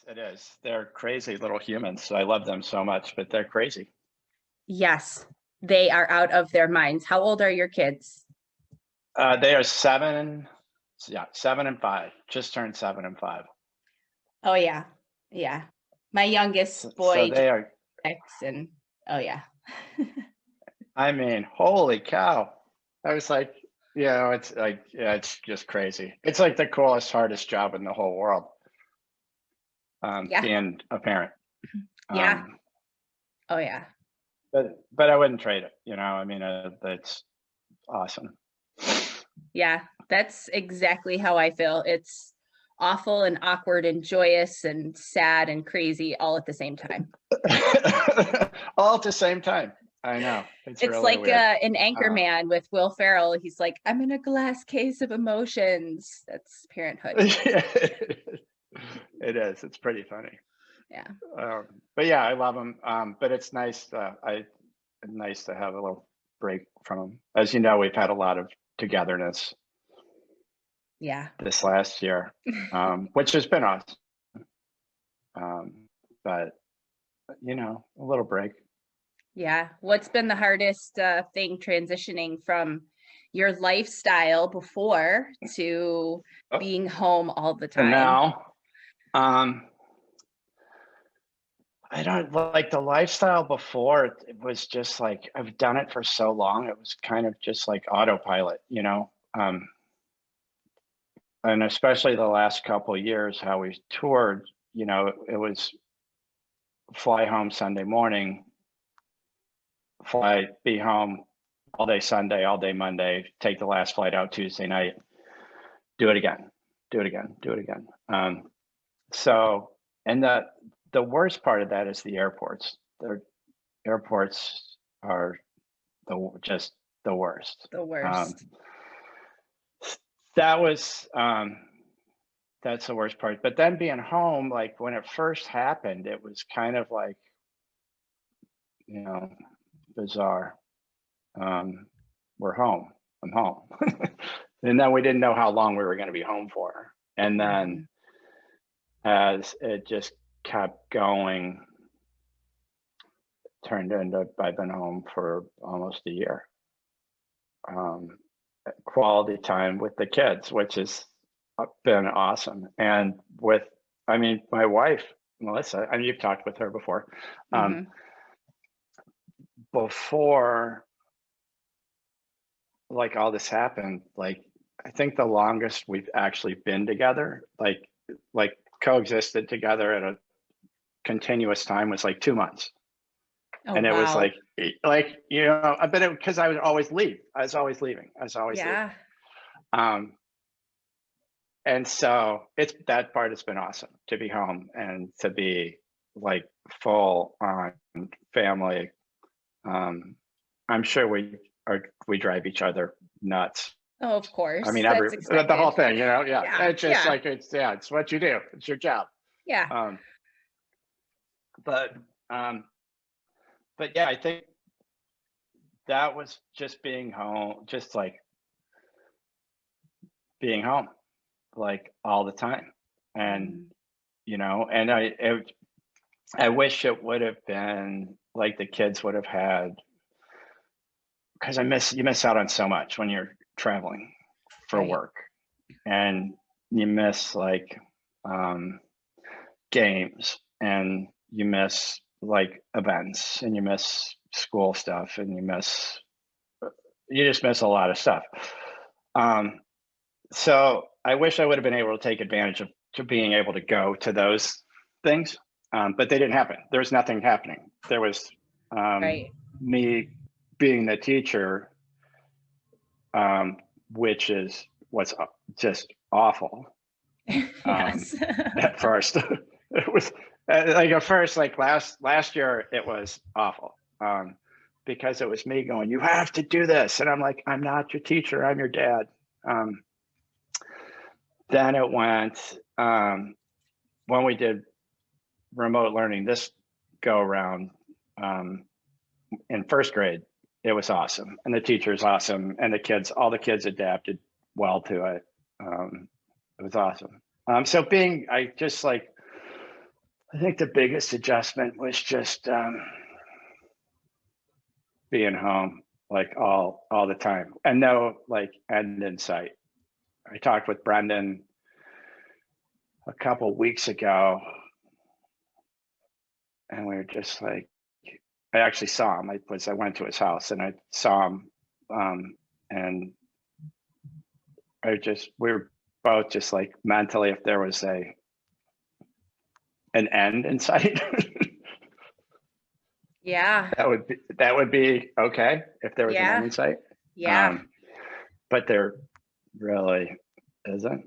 it is. They're crazy little humans. I love them so much, but they're crazy. Yes, they are out of their minds. How old are your kids? They are 7 and 5. Just turned 7 and 5. Oh yeah. Yeah. My youngest So boy just they are. 6 and oh yeah. I mean, holy cow! I was like, it's like, yeah, it's just crazy. It's like the coolest, hardest job in the whole world. Yeah. Being a parent. Yeah. Oh yeah. But I wouldn't trade it. I mean, that's awesome. Yeah. That's exactly how I feel. It's awful and awkward and joyous and sad and crazy all at the same time. All at the same time. I know. It's really like weird. an anchor man with Will Ferrell. He's like, I'm in a glass case of emotions. That's parenthood. It is. It's pretty funny. Yeah. But yeah, I love them. But it's nice. Nice to have a little break from them. As you know, we've had a lot of togetherness. Yeah. This last year, which has been awesome. But a little break. Yeah. What's been the hardest thing transitioning from your lifestyle before to being home all the time? And now, I don't like the lifestyle before. It was just like, I've done it for so long. It was kind of just like autopilot, and especially the last couple of years, how we toured, it was fly home Sunday morning, be home all day Sunday, all day Monday, take the last flight out Tuesday night, do it again. So, and the worst part of that is the airports. The airports are just the worst. The worst. That's the worst part. But then being home, like when it first happened, it was kind of like, bizarre. We're home. I'm home. And then we didn't know how long we were going to be home for. And then as it just kept going, turned into I've been home for almost a year. Quality time with the kids, which has been awesome. And my wife, Melissa, you've talked with her before. Before like all this happened, like I think the longest we've actually been together, like coexisted together at a continuous time was like 2 months. Oh, and it was wow. but because I was always leaving. Leaving. And so that part has been awesome to be home and to be like full on family. I'm sure we drive each other nuts. Oh, of course. I mean, That's the whole thing, Yeah. It's just like, it's what you do. It's your job. Yeah. But yeah, I think that was just being home, just like being home, like all the time. And, and I wish it would have been like the kids would have had, because you miss out on so much when you're traveling for work, and you miss like games, and you miss like events, and you miss school stuff, and you just miss a lot of stuff. So I wish I would have been able to take advantage of being able to go to those things, but they didn't happen. There was nothing happening. There was me being the teacher, which was just awful. Yes. At first, it was like last year, it was awful, because it was me going, you have to do this. And I'm like, I'm not your teacher, I'm your dad. Then it went, when we did remote learning this go around, in first grade, it was awesome. And the teacher's awesome. And all the kids adapted well to it. It was awesome. So I just like I think the biggest adjustment was just being home like all the time and no like end in sight. I talked with Brendan a couple weeks ago, and we were just like, I actually saw him. I went to his house and I saw him, and we were both just like mentally, if there was an end in sight, Yeah. that would be okay if there was an end in sight. Yeah. But there really isn't.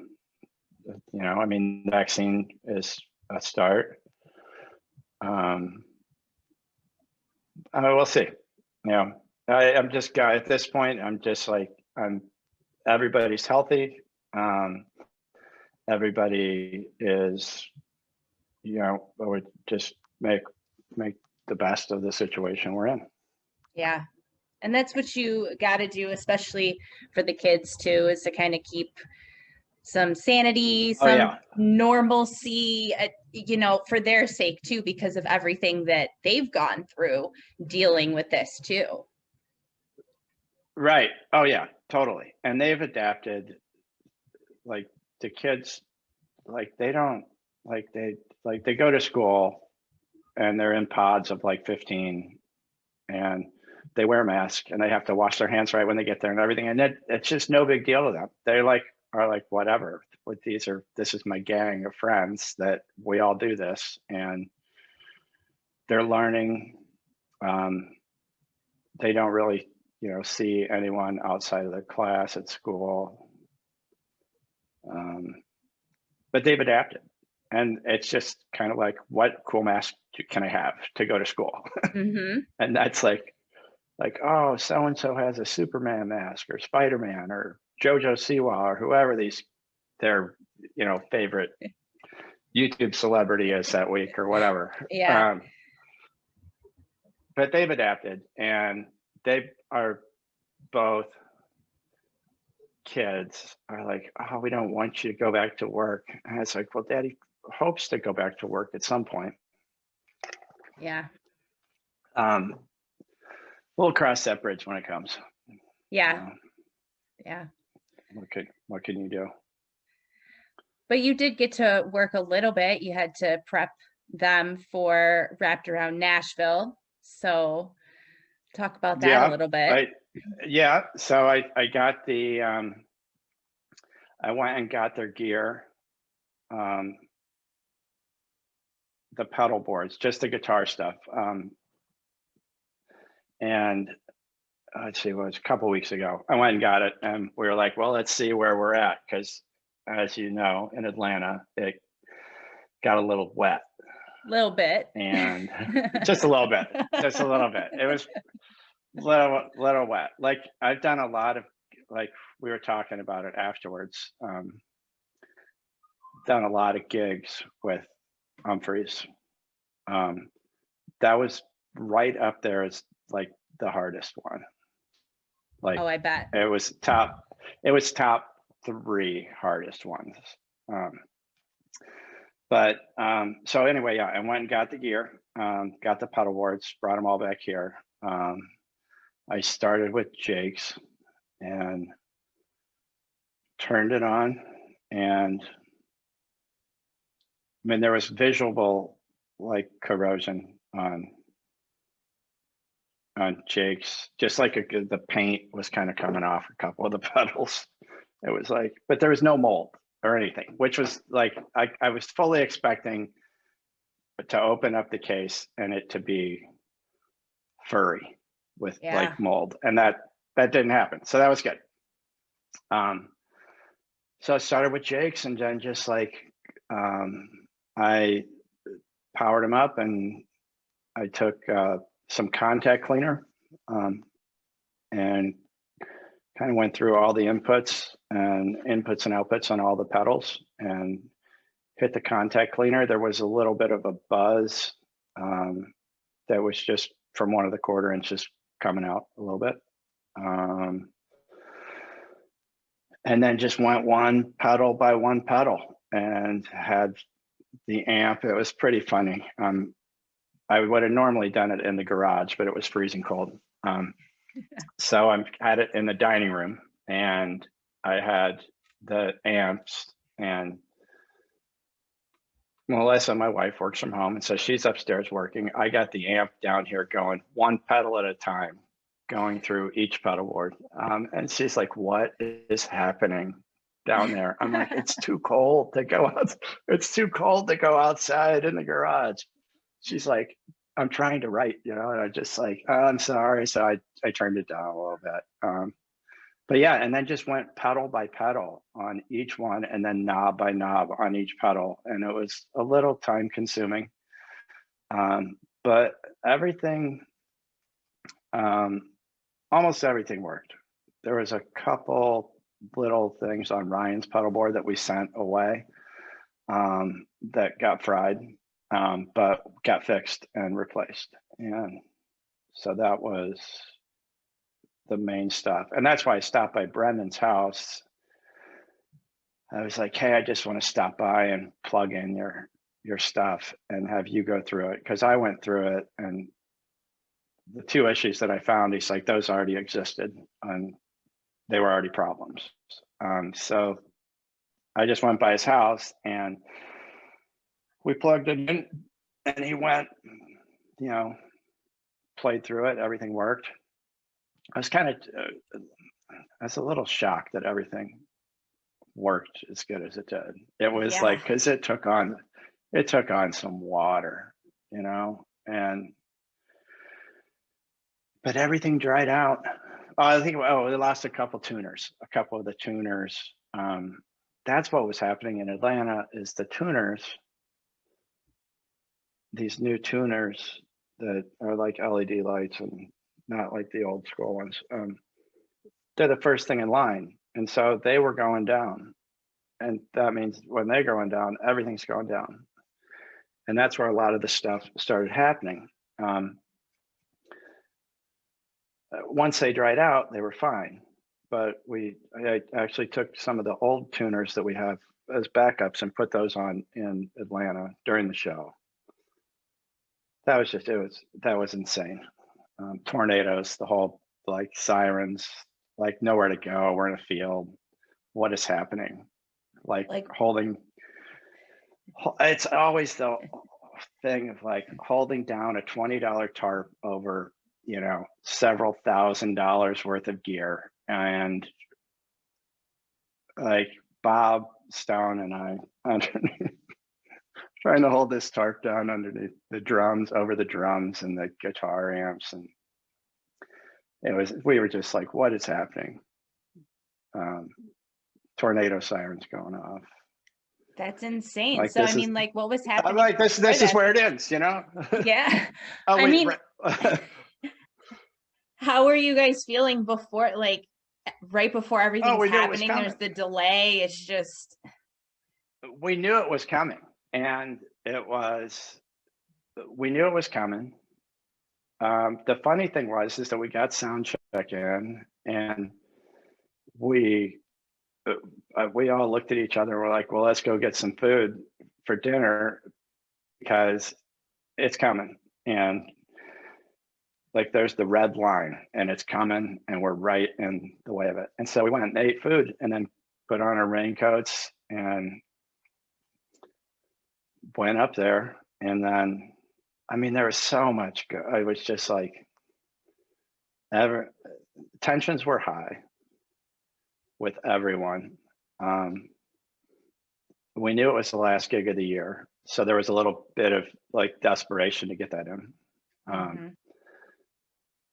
I mean, vaccine is a start. We'll see. I'm just at this point. I'm just like everybody's healthy. Everybody is. We just make the best of the situation we're in. Yeah. And that's what you got to do, especially for the kids too, is to kind of keep some sanity, some normalcy, for their sake too, because of everything that they've gone through dealing with this too. Right. Oh yeah, totally. And they've adapted. Like the kids, like they don't, they go to school and they're in pods of like 15 and they wear a mask and they have to wash their hands right when they get there and everything. And it's just no big deal to them. They are like, whatever, this is my gang of friends that we all do this, and they're learning. They don't really, see anyone outside of the class at school. But they've adapted, and it's just kind of like, what cool mask can I have to go to school? Mm-hmm. And that's like, oh, so-and-so has a Superman mask or Spider-Man or Jojo Siwa or whoever their favorite YouTube celebrity is that week or whatever. Yeah. But they've adapted, and they are both kids are like, oh, we don't want you to go back to work. And it's like, well, Daddy hopes to go back to work at some point. Yeah. We'll cross that bridge when it comes. Yeah. Yeah. What can you do? But you did get to work a little bit. You had to prep them for Wrapped Around Nashville. So talk about that a little bit. So I got I went and got their gear, the pedal boards, just the guitar stuff. And let's see, it was a couple weeks ago. I went and got it, and we were like, well, let's see where we're at, because as you know, in Atlanta, it got a little wet. Little bit. And just a little bit. Just a little bit. It was little wet. Like I've done a lot of, like we were talking about it afterwards. Done a lot of gigs with Umphrey's. That was right up there as like the hardest one. Like, oh, I bet it was top 3 hardest ones. So anyway, I went and got the gear, got the pedal boards, brought them all back here. I started with Jake's and turned it on, and I mean, there was visual like corrosion on Jake's, just like the paint was kind of coming off a couple of the pedals. It was like, but there was no mold or anything, which was like, I was fully expecting to open up the case and it to be furry with like mold, and that didn't happen. So that was good. So I started with Jake's, and then just like, I powered them up, and I took some contact cleaner, and kind of went through all the inputs and outputs on all the pedals and hit the contact cleaner. There was a little bit of a buzz that was just from one of the quarter inches coming out a little bit. And then just went one pedal by one pedal and had the amp. It was pretty funny. I would have normally done it in the garage, but it was freezing cold. So I had it in the dining room, and I had the amps, and Melissa, my wife, works from home, and so she's upstairs working. I got the amp down here going one pedal at a time, going through each pedal board. And she's like, "What is happening down there?" I'm like, "It's too cold to go out. It's too cold to go outside in the garage." She's like, "I'm trying to write, and I just like, oh, I'm sorry." So I turned it down a little bit. But yeah, and then just went pedal by pedal on each one, and then knob by knob on each pedal. And it was a little time consuming. But everything, almost everything worked. There was a couple little things on Ryan's pedal board that we sent away that got fried, but got fixed and replaced. And so that was the main stuff. And that's why I stopped by Brendan's house. I was like, "Hey, I just want to stop by and plug in your stuff and have you go through it." Because I went through it, and the two issues that I found, he's like, those already existed and they were already problems. So I just went by his house and we plugged it in, and he went, played through it. Everything worked. I was I was a little shocked that everything worked as good as it did. It was like, because it took on some water, but everything dried out. I think, it lost a couple of the tuners. That's what was happening in Atlanta, is the tuners, these new tuners that are like LED lights and not like the old school ones. They're the first thing in line. And so they were going down. And that means when they're going down, everything's going down. And that's where a lot of the stuff started happening. Once they dried out, they were fine. But I actually took some of the old tuners that we have as backups and put those on in Atlanta during the show. That was insane. Tornadoes, the whole, like, sirens, like nowhere to go. We're in a field. What is happening? Like holding. It's always the thing of like holding down a $20 tarp over, several $1,000s worth of gear, and like Bob Stone and I underneath, trying to hold this tarp down underneath the drums, over the drums and the guitar amps, and we were just like, what is happening? Tornado sirens going off. That's insane. Like, so I mean, like, what was happening? I'm like, this is where it is, Yeah. Oh, I mean, how were you guys feeling before, like, right before everything's happening? There's the delay. It's just, we knew it was coming, and we knew it was coming. The funny thing is that we got sound check in, and we all looked at each other and we're like, well, let's go get some food for dinner because it's coming. And like, there's the red line and it's coming and we're right in the way of it. And so we went and ate food and then put on our raincoats and went up there. And then, I mean, there was so much it was just like, tensions were high with everyone. We knew it was the last gig of the year, so there was a little bit of like desperation to get that in.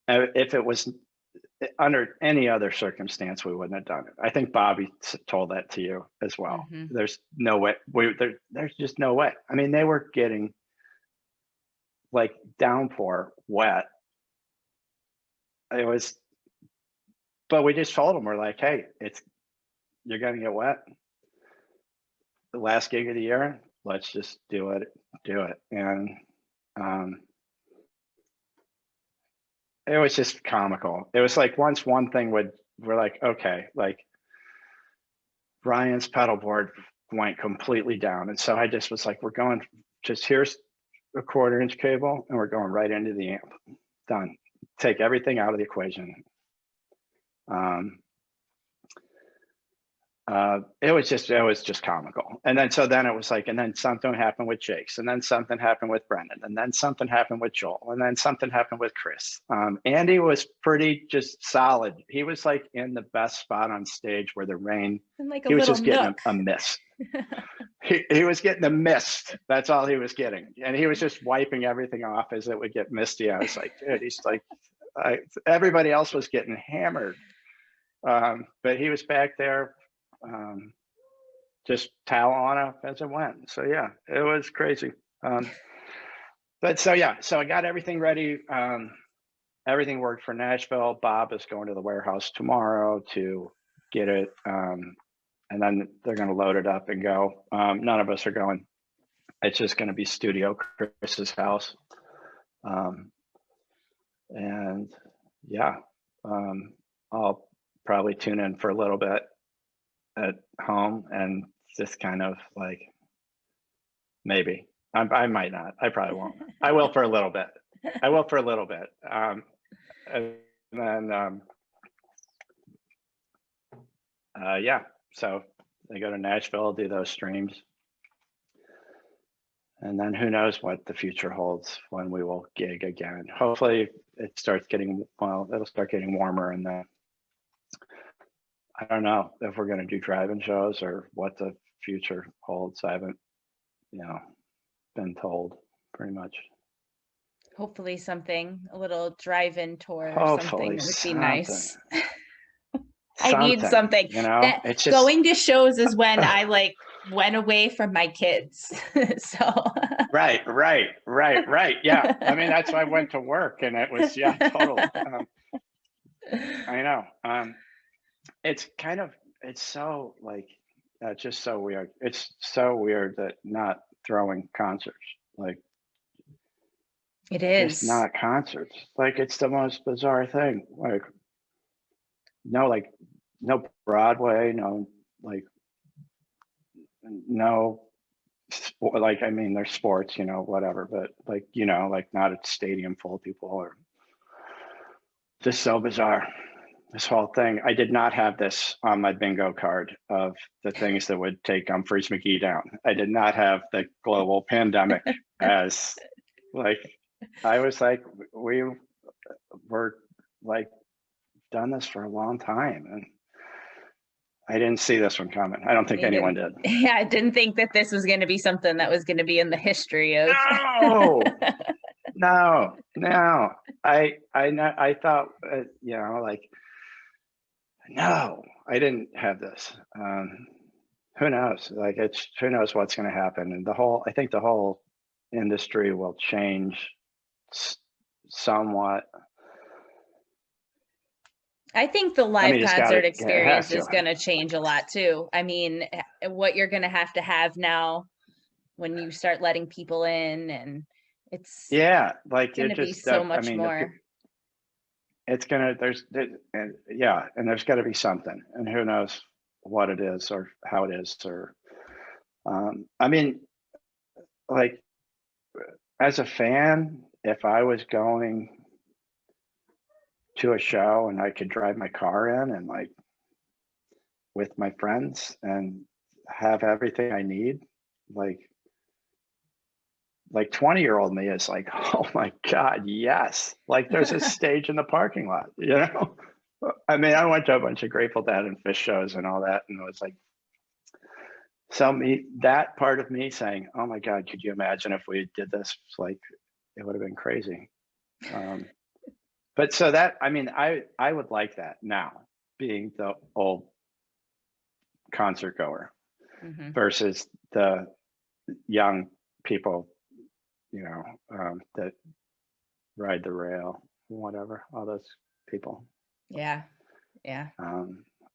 If it was under any other circumstance, we wouldn't have done it. I think Bobby told that to you as well. There's no way. There's just no way. I mean, they were getting like downpour wet. It was, but we just told them, we're like, hey, you're gonna get wet. The last gig of the year, let's just do it. And it was just comical. It was like, once one thing we're like, okay, like Ryan's pedal board went completely down. And so I just was like, we're going, just here's a 1/4-inch cable and we're going right into the amp. Done. Take everything out of the equation. It was just comical. And then, so then it was like, and then something happened with Jake's, and then something happened with Brendan, and then something happened with Joel, and then something happened with Chris. Andy was pretty just solid. He was like in the best spot on stage where the rain, like he was just getting a mist. He was getting a mist. That's all he was getting. And he was just wiping everything off as it would get misty. I was like, dude, he's like, everybody else was getting hammered. But he was back there, just toweling up as it went. So yeah, it was crazy. But so yeah, so I got everything ready. Everything worked for Nashville. Bob is going to the warehouse tomorrow to get it. And then they're going to load it up and go. None of us are going. It's just going to be Studio Chris's house. And yeah, I'll probably tune in for a little bit at home and just kind of like, maybe I might not, I probably won't. I will for a little bit. And then yeah, so they go to Nashville, do those streams, and then who knows what the future holds when we will gig again. Hopefully it starts getting, well, it'll start getting warmer, and then I don't know if we're going to do drive-in shows or what the future holds. I haven't, been told pretty much. Hopefully something, a little drive-in tour or something would be nice. I need something. It's just, going to shows is when I like went away from my kids. So right. Yeah. I mean, that's why I went to work, and it was, yeah, totally. I know. It's kind of, it's so like, just so weird. It's so weird that not throwing concerts, like it is just not concerts. Like, it's the most bizarre thing. Like no Broadway, no, like, no sport. Like, I mean, there's sports, whatever, but like, like not a stadium full of people, or just so bizarre. This whole thing. I did not have this on my bingo card of the things that would take Umphrey's Mcgee down. I did not have the global pandemic as like, I was like, we were like done this for a long time, and I didn't see this one coming. I don't think anyone did. Yeah, I didn't think that this was going to be something that was going to be in the history of. No. I thought, like, no, I didn't have this. Who knows? Like, who knows what's going to happen, and I think the whole industry will change somewhat. I think the live concert experience is going to change a lot too. I mean, what you're going to have now when you start letting people in, and it's like going to be so much more. It's gonna, and there's got to be something, and who knows what it is or how it is, or I mean, like, as a fan, if I was going to a show and I could drive my car in and like with my friends and have everything I need, like 20-year-old me is like, oh my God, yes. Like, there's a stage in the parking lot, I mean, I went to a bunch of Grateful Dead and Fish shows and all that, and it was like, that part of me saying, oh my God, could you imagine if we did this? Like, it would have been crazy. But so that, I mean, I would like that now, being the old concert goer versus the young people, that ride the rail, whatever, all those people. Yeah.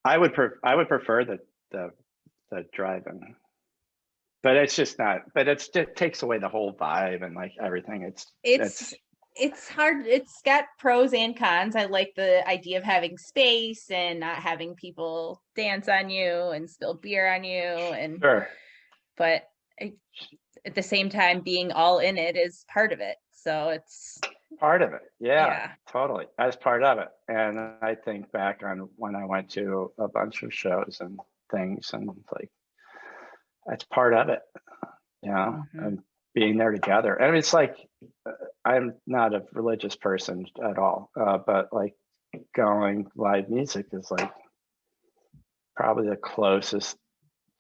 I would prefer the drive-in, but it's just not. But it takes away the whole vibe and like everything. It's hard. It's got pros and cons. I like the idea of having space and not having people dance on you and spill beer on you, and sure. but at the same time, being all in it is part of it. So it's part of it. Yeah, totally. That's part of it. And I think back on when I went to a bunch of shows and things, and like, that's part of it, you know, and being there together. And it's like, I'm not a religious person at all, but like going live music is like probably the closest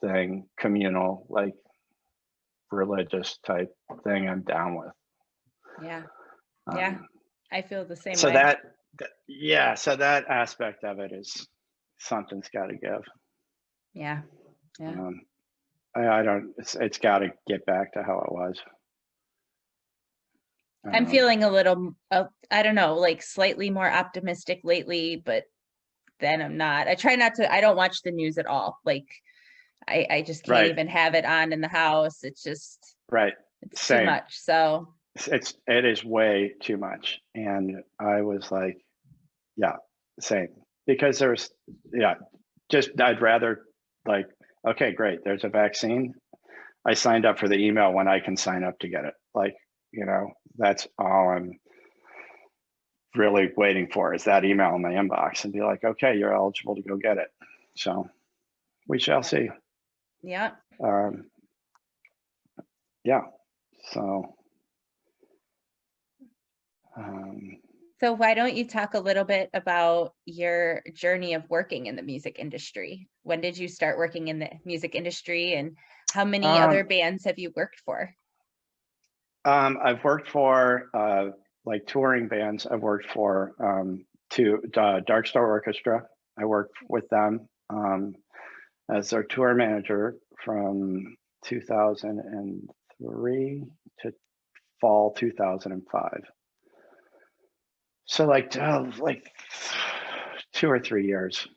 thing, communal, like religious type thing I'm down with. Yeah. I feel the same so way. So that aspect of it is something's got to give. Yeah. I don't, it's got to get back to how it was. I'm feeling a little, I don't know, like slightly more optimistic lately, but then I'm not. I try not to, I don't watch the news at all. Like I just can't even have it on in the house. It's just, it's too much. So it is way too much. And I was like, yeah, same. Because there's, I'd rather like, okay, great, there's a vaccine. I signed up for the email when I can sign up to get it. Like, you know, that's all I'm really waiting for, is that email in my inbox and be like, okay, you're eligible to go get it. So we shall see. Yeah. So why don't you talk a little bit about your journey of working in the music industry? When did you start working in the music industry, and how many other bands have you worked for? I've worked for like touring bands. I've worked for Dark Star Orchestra. I worked with them as their tour manager from 2003 to fall 2005. So like 2 or 3 years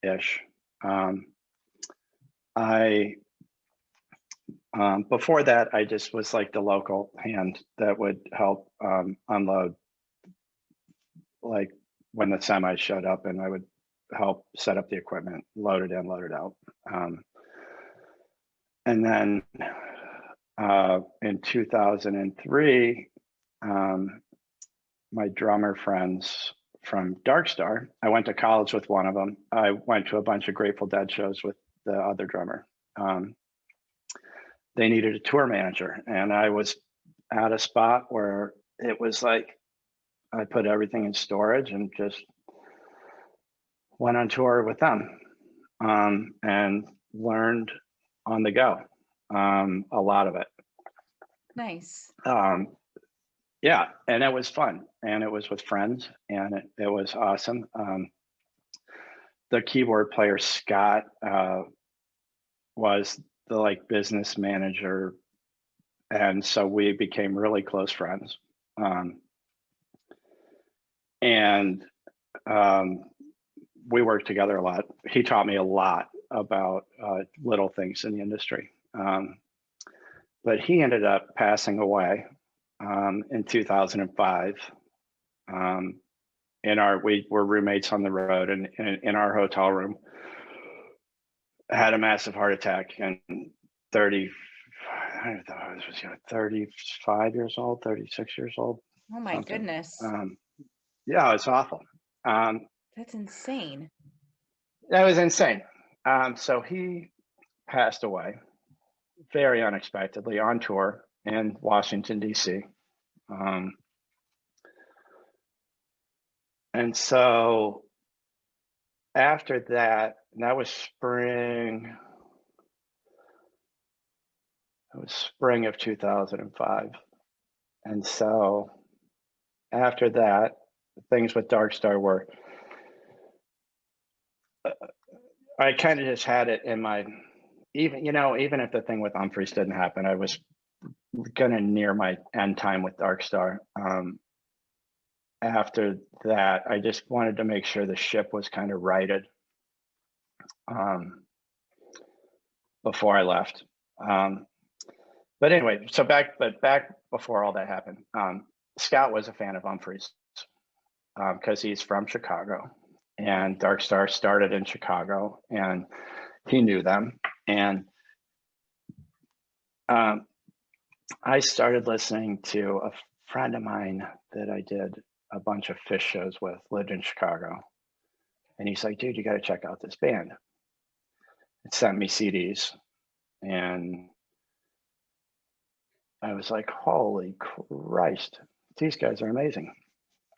ish. Before that, I just was like the local hand that would help unload, like when the semis showed up, and I would help set up the equipment, load it in, load it out. And then in 2003, my drummer friends from Dark Star, I went to college with one of them. I went to a bunch of Grateful Dead shows with the other drummer. They needed a tour manager, and I was at a spot where it was like I put everything in storage and just went on tour with them, and learned on the go a lot of it. Nice. Yeah, and it was fun, and it was with friends, and it was awesome. The keyboard player, Scott, was the like business manager, and so we became really close friends. And we worked together a lot. He taught me a lot about little things in the industry. But he ended up passing away in 2005. We were roommates on the road, and in our hotel room, had a massive heart attack, and 35 years old, 36 years old. Oh my goodness. Yeah, it's awful. That's insane. That was insane. So he passed away very unexpectedly on tour in Washington, D.C. And so after that, that was spring of 2005. And so after that, things with Dark Star were, I kind of just had it in my, even if the thing with Umphrey didn't happen, I was gonna near my end time with Dark Star. After that, I just wanted to make sure the ship was kind of righted before I left. But anyway, so back before all that happened, Scott was a fan of Umphrey's because he's from Chicago, and Dark Star started in Chicago, and he knew them. And I started listening to a friend of mine that I did a bunch of Fish shows with, lived in Chicago. And he's like, dude, you got to check out this band. It sent me CDs. And I was like, holy Christ, these guys are amazing.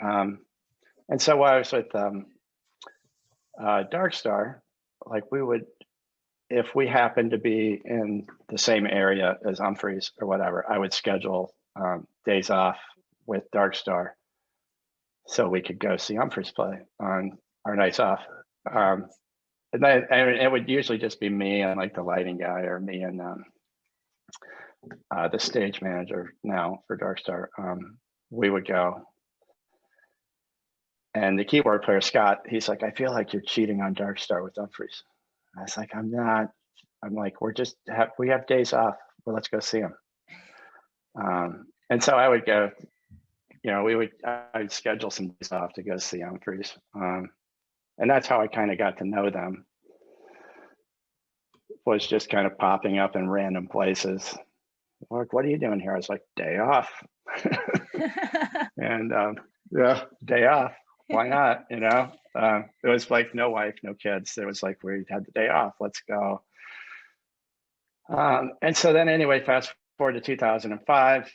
And so while I was with Dark Star, like we would, if we happened to be in the same area as Umphrey's or whatever, I would schedule days off with Dark Star so we could go see Umphrey's play on our nights off. And then it would usually just be me and like the lighting guy, or me and the stage manager now for Dark Star. We would go. And the keyboard player, Scott, he's like, I feel like you're cheating on Dark Star with Umphrey's. I was like, I'm not. I'm like, we have days off. Well, let's go see him. And so I would go, I'd schedule some days off to go see Umphrey's. And that's how I kind of got to know them, was just kind of popping up in random places. Like, what are you doing here? I was like, day off. And yeah, day off. Why not? It was like no wife, no kids. It was like, we had the day off. Let's go. And so then anyway, fast forward to 2005,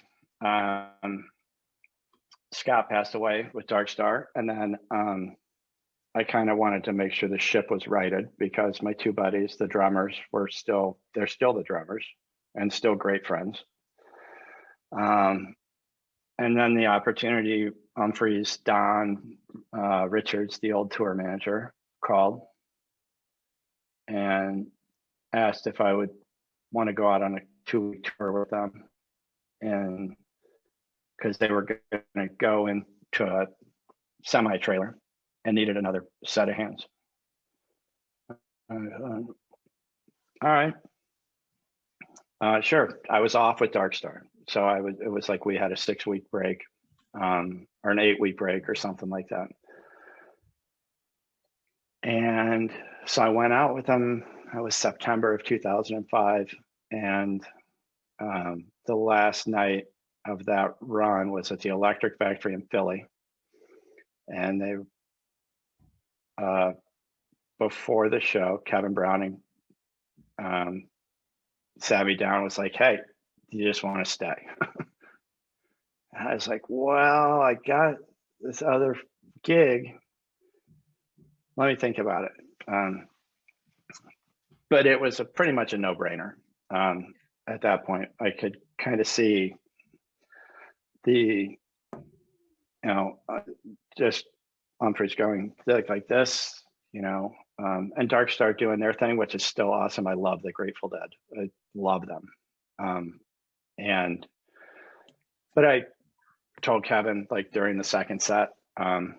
Scott passed away with Dark Star. And then I kind of wanted to make sure the ship was righted, because my two buddies, the drummers, they're still the drummers and still great friends. And then the opportunity, Umphrey's Don Richards, the old tour manager, called and asked if I would want to go out on a 2-week tour with them, and because they were going to go into a semi-trailer and needed another set of hands. All right. Sure. I was off with Dark Star. So it was like we had a 6-week break, or an 8-week break or something like that. And so I went out with them. It was September of 2005. And the last night of that run was at the Electric Factory in Philly. And they, before the show, Kevin Browning sat me down and was like, hey, do you just want to stay? I was like, well, I got this other gig. Let me think about it. But it was pretty much a no-brainer. At that point, I could kind of see just Umphrey's going like this, and Dark Star doing their thing, which is still awesome. I love the Grateful Dead. I love them. But I told Kevin, like during the second set, I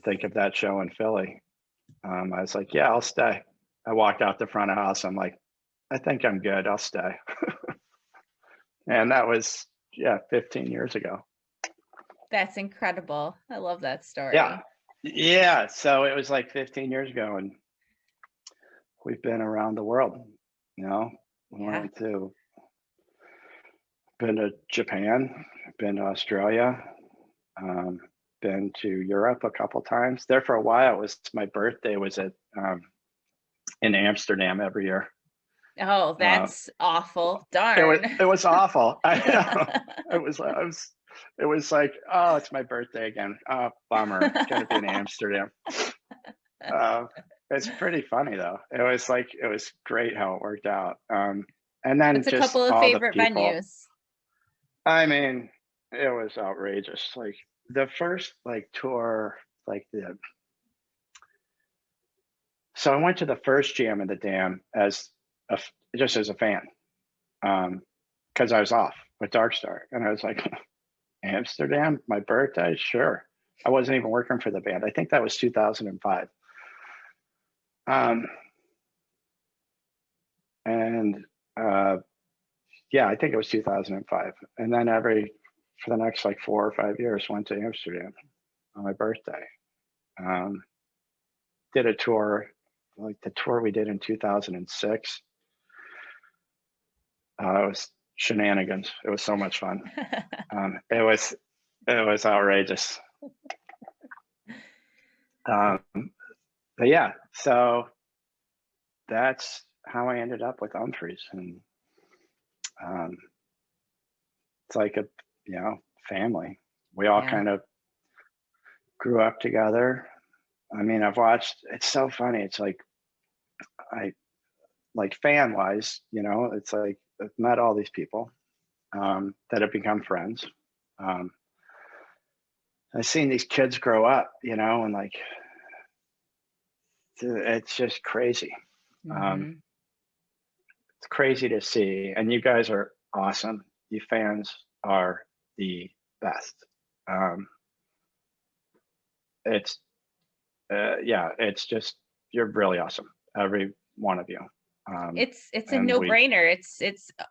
think of that show in Philly. I was like, yeah, I'll stay. I walked out the front of the house. I'm like, I think I'm good. I'll stay. And that was, 15 years ago. That's incredible. I love that story. Yeah. So it was like 15 years ago, and we've been around the world. Been to Japan, been to Australia, been to Europe a couple times. There for a while, it was my birthday was in Amsterdam every year. Oh, that's awful. Darn. It was awful. I know. It was like, oh, it's my birthday again. Oh, bummer. It's gonna be in Amsterdam. It's pretty funny though. It was great how it worked out. And then it's a just couple of favorite venues. I mean, it was outrageous. Like the first tour, so I went to the first Jam in the Dam just as a fan, because I was off with Dark Star, and I was like, Amsterdam, my birthday, sure. I wasn't even working for the band. I think that was 2005. I think it was 2005. And then for the next 4 or 5 years, went to Amsterdam on my birthday. Did a tour, like the tour we did in 2006. It was shenanigans. It was so much fun. It was outrageous. But yeah, so that's how I ended up with Umphrey's, and it's like a family. We all kind of grew up together. I mean, it's so funny. It's like fan wise, it's like I've met all these people that have become friends. I've seen these kids grow up, and like it's just crazy. It's crazy to see, and you guys are awesome. You fans are the best. It's it's just, you're really awesome, every one of you. It's a no-brainer.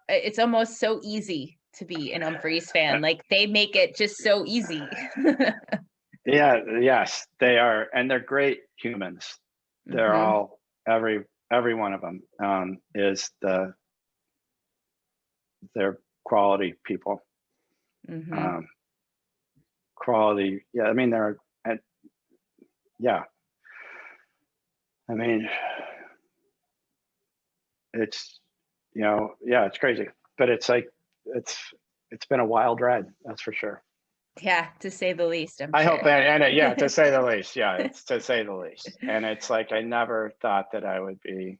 It's almost so easy to be an Umphrey's fan. Like, they make it just so easy. Yes, they are, and they're great humans. They're all, every one of them they're quality people. Quality, I mean, I mean, it's it's crazy, but it's like it's been a wild ride, that's for sure. Yeah, to say the least. I hope, and to say the least. Yeah, it's to say the least. And it's like I never thought that I would be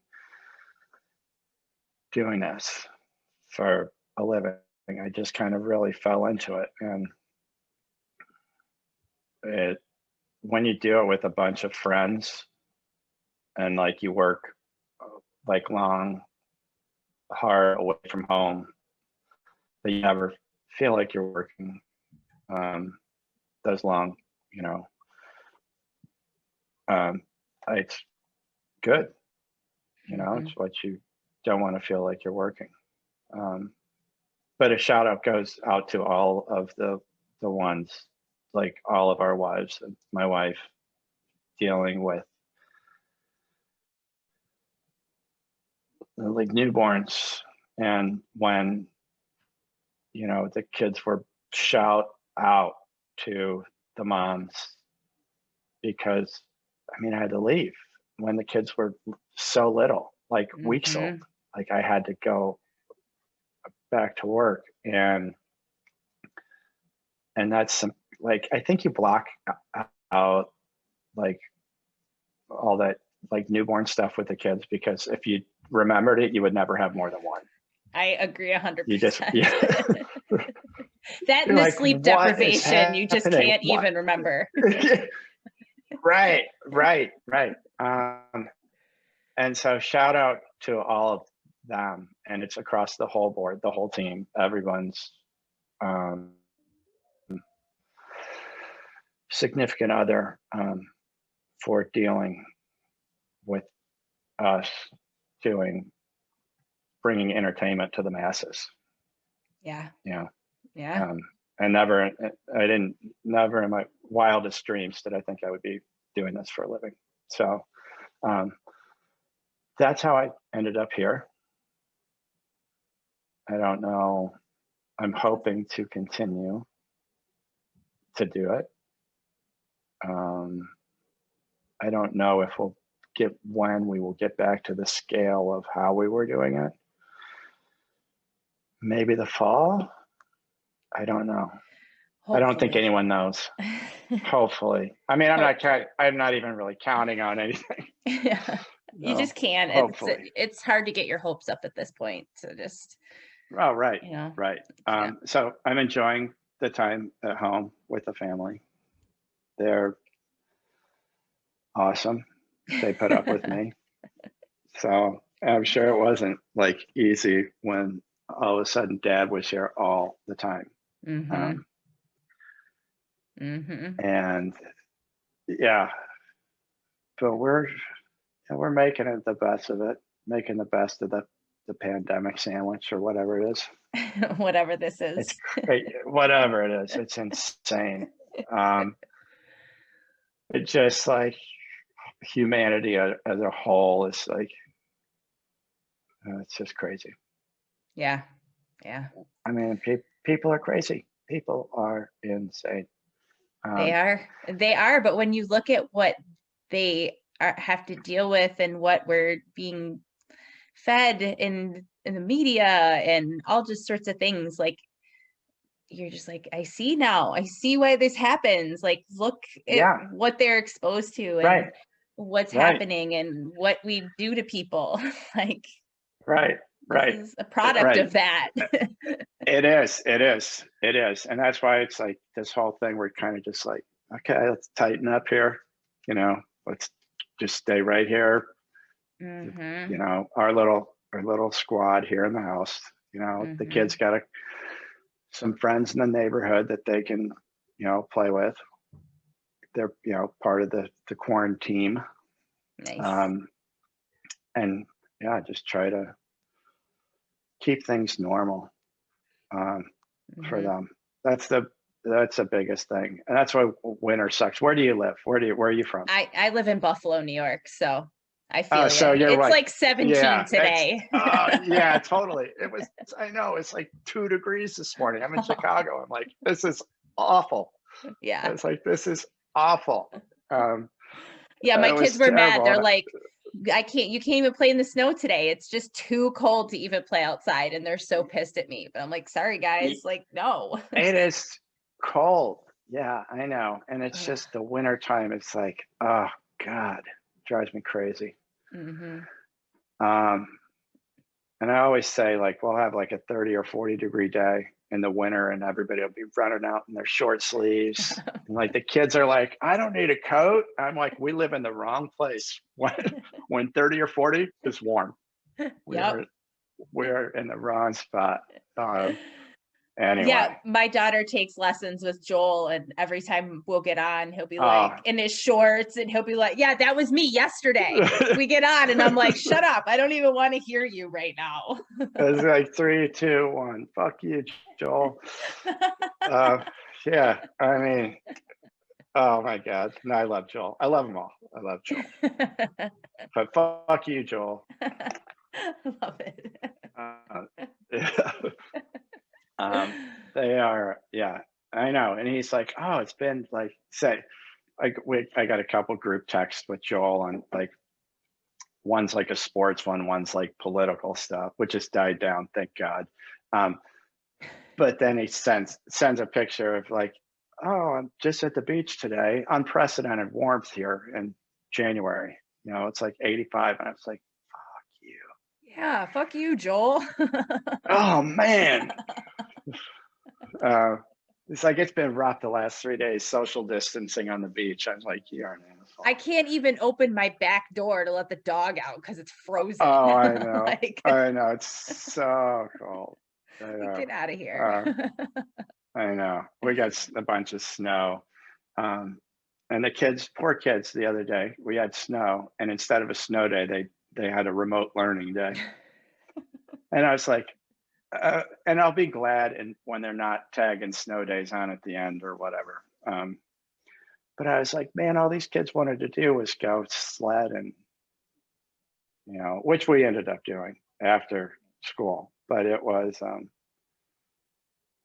doing this for a living. I just kind of really fell into it, and when you do it with a bunch of friends, and like you work like long, hard away from home, but you never feel like you're working those long, it's good. It's what you don't want to feel like you're working. But a shout out goes out to all of the ones, like all of our wives and my wife, dealing with like newborns, and when the kids were shout out to the moms, because I mean I had to leave when the kids were so little, like weeks old. Like I had to go back to work, and that's like, I think you block out like all that like newborn stuff with the kids, because if you remembered it, you would never have more than one. I agree 100%. You just that and the sleep deprivation, you just can't even remember. Right. And so shout out to all of them, and it's across the whole board, the whole team, everyone's significant other, for dealing with us bringing entertainment to the masses. Yeah. And never in my wildest dreams did I think I would be doing this for a living. So that's how I ended up here. I don't know. I'm hoping to continue to do it. I don't know if when we will get back to the scale of how we were doing it. Maybe the fall. I don't know. Hopefully. I don't think anyone knows. Hopefully. I mean, I'm not even really counting on anything. Yeah. No, you just can't. Hopefully. It's hard to get your hopes up at this point. So just. Oh, right. Right. So I'm enjoying the time at home with the family. They're awesome. They put up with me. So I'm sure it wasn't like easy when all of a sudden Dad was here all the time. And but we're making it the best of it, making the best of the pandemic sandwich, or whatever it is. Whatever this is. It's great. Whatever it is, it's insane. It's just like humanity as a whole is like, it's just crazy. Yeah. Yeah. I mean, people are crazy. People are insane. They are. But when you look at what they have to deal with and what we're being fed in the media and all just sorts of things, like, you're just like, I see now. I see why this happens. Like, look at Yeah, what they're exposed to and right, what's right, happening and what we do to people. Like, right, this right, is a product right. of that. It is. And that's why it's like this whole thing, we're kind of just like, okay, let's tighten up here. Let's just stay right here. Mm-hmm. Our little squad here in the house. The Mm-hmm. kids got some friends in the neighborhood that they can, play with. They're, part of the quarantine. Nice. And yeah, just try to keep things normal for Mm-hmm. them. That's the biggest thing. And that's why winter sucks. Where do you live? Where are you from? I live in Buffalo, New York, so I feel So you. you're It's right. like 17 Yeah, today. yeah, totally. I know it's like 2 degrees this morning. I'm in Chicago. I'm like, this is awful. Yeah. It's like, this is awful. Yeah, my It kids was were mad. terrible. They're like, you can't even play in the snow today. It's just too cold to even play outside. And they're so pissed at me. But I'm like, sorry guys, like, no. It is cold. Yeah, I know. And it's just the winter time. It's like, oh God, it drives me crazy. Mm-hmm. And I always say, like, we'll have like a 30 or 40-degree day in the winter and everybody will be running out in their short sleeves. And like the kids are like, I don't need a coat. I'm like, we live in the wrong place. When 30 or 40 is warm. Yep. We're in the wrong spot. Anyway. Yeah, my daughter takes lessons with Joel, and every time we'll get on, he'll be Oh. like in his shorts, and he'll be like, "Yeah, that was me yesterday." We get on, and I'm like, "Shut up! I don't even want to hear you right now." It's like 3, 2, 1. Fuck you, Joel. Yeah, I mean, oh my God. No, I love Joel. I love them all. I love Joel. But fuck you, Joel. Love it. They are, yeah, I know. And he's like, oh, it's been like, I got a couple group texts with Joel, and like one's like a sports one's like political stuff, which has died down, thank God. But then he sends a picture of like, oh, I'm just at the beach today. Unprecedented warmth here in January. It's like 85, and I was like, fuck you. Yeah, fuck you, Joel. Oh man. It's like, it's been rough the last 3 days, social distancing on the beach. I was like, you're an asshole. I can't even open my back door to let the dog out because it's frozen. Oh, I know. Like, I know. It's so cold. get out of here. I know. We got a bunch of snow. And the poor kids, the other day, we had snow, and instead of a snow day, they had a remote learning day. And I was like, and I'll be glad when they're not tagging snow days on at the end or whatever. But I was like, man, all these kids wanted to do was go sled, and which we ended up doing after school. But it was, I'm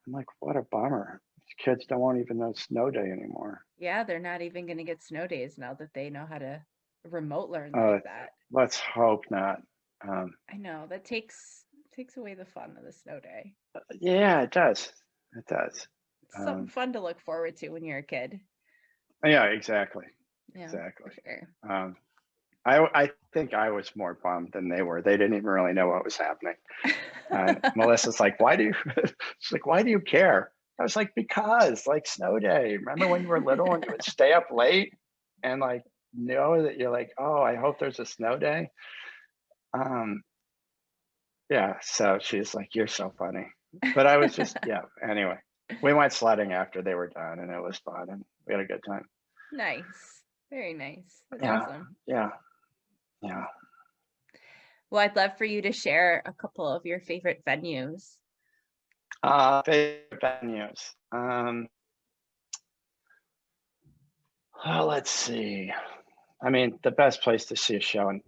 like, what a bummer. These kids don't even know snow day anymore. Yeah, they're not even going to get snow days now that they know how to remote learn like that. Let's hope not. I know that takes away the fun of the snow day. Yeah, it does. It does. It's something fun to look forward to when you're a kid. Yeah, exactly. Yeah, exactly. Sure. I think I was more bummed than they were. They didn't even really know what was happening. Melissa's like, she's like, why do you care? I was like, because like snow day. Remember when you were little and you would stay up late and like know that you're like, oh, I hope there's a snow day. Yeah. So she's like, you're so funny. But I was just, yeah. Anyway, we went sledding after they were done, and it was fun, and we had a good time. Nice. Very nice. That's Yeah. awesome. Yeah. Well, I'd love for you to share a couple of your favorite venues. Favorite venues. Let's see. I mean, the best place to see a show in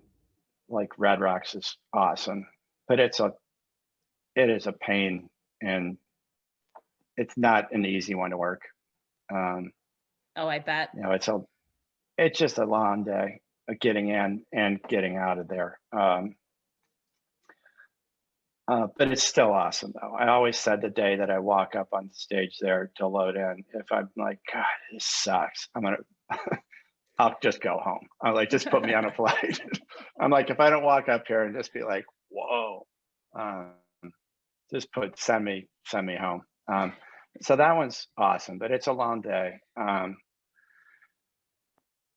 like Red Rocks is awesome, but it is a pain and it's not an easy one to work. Oh, I bet. You know, it's just a long day of getting in and getting out of there. But it's still awesome though. I always said the day that I walk up on stage there to load in, if I'm like, God, this sucks, I'll just go home. I'm like, just put me on a flight. I'm like, if I don't walk up here and just be like, whoa, just send me home. So that one's awesome, but it's a long day.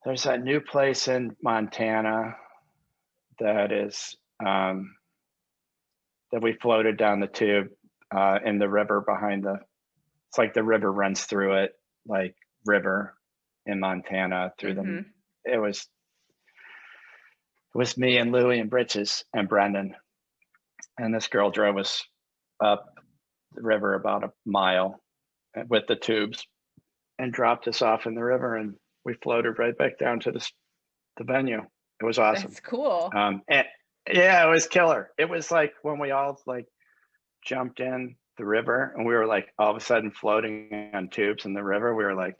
There's that new place in Montana that is, that we floated down the tube in the river behind it's like the river runs through it, like river in Montana through them. It was me and Louie and Britches and Brendan. And this girl drove us up the river about a mile with the tubes and dropped us off in the river, and we floated right back down to the venue. It was awesome. That's cool. And yeah, it was killer. It was like when we all like jumped in the river and we were like all of a sudden floating on tubes in the river. We were like,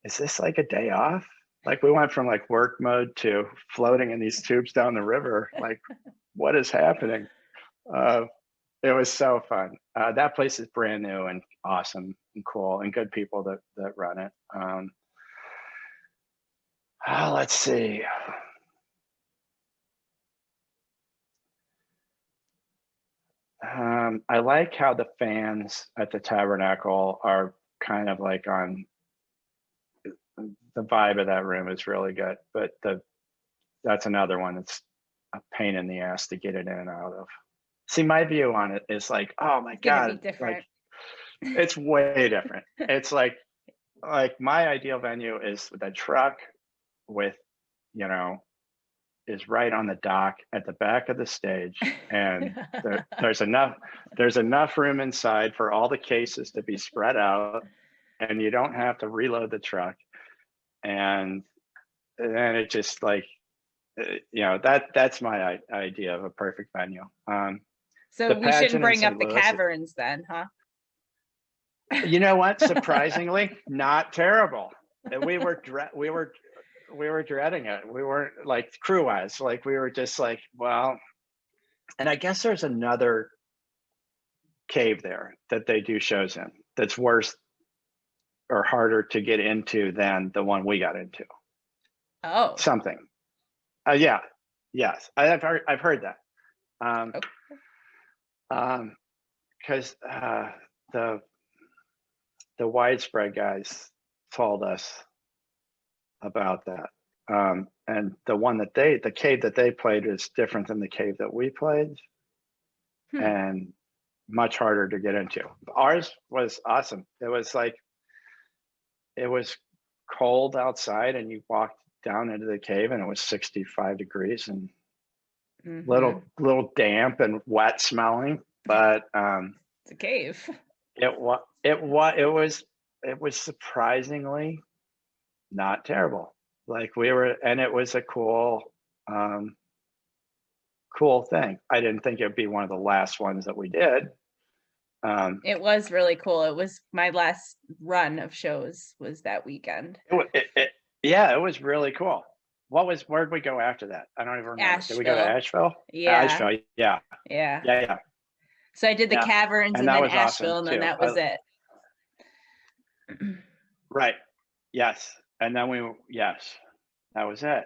is this like a day off? Like we went from like work mode to floating in these tubes down the river. Like, what is happening? It was so fun. That place is brand new and awesome and cool and good people that run it. Let's see. I like how the fans at the Tabernacle are kind of like on the vibe of that room is really good, but that's another one that's a pain in the ass to get it in and out of. See, my view on it is like, oh my God, like it's way different. It's like my ideal venue is the truck with, you know, is right on the dock at the back of the stage, and there's enough room inside for all the cases to be spread out, and you don't have to reload the truck, and then it just like, you know, that's my idea of a perfect venue. So we shouldn't bring up the caverns then, huh? You know what? Surprisingly, not terrible. We were dreading it. We weren't like crew-wise, like we were just like, well, and I guess there's another cave there that they do shows in that's worse or harder to get into than the one we got into. Oh, something. Yeah, yes, I've heard that. Because the widespread guys told us about that. And the one that the cave that they played is different than the cave that we played, and much harder to get into. Ours was awesome. It was like, it was cold outside and you walked down into the cave and it was 65 degrees and little damp and wet smelling, but it's a cave. It was surprisingly not terrible. Like and it was a cool thing. I didn't think it'd be one of the last ones that we did. It was really cool. It was my last run of shows was that weekend. Yeah, it was really cool. Where'd we go after that? I don't even remember. Asheville. Did we go to Asheville? Yeah. Asheville, yeah. So I did the caverns and then Asheville, awesome and then that was it. Right. Yes. And then that was it.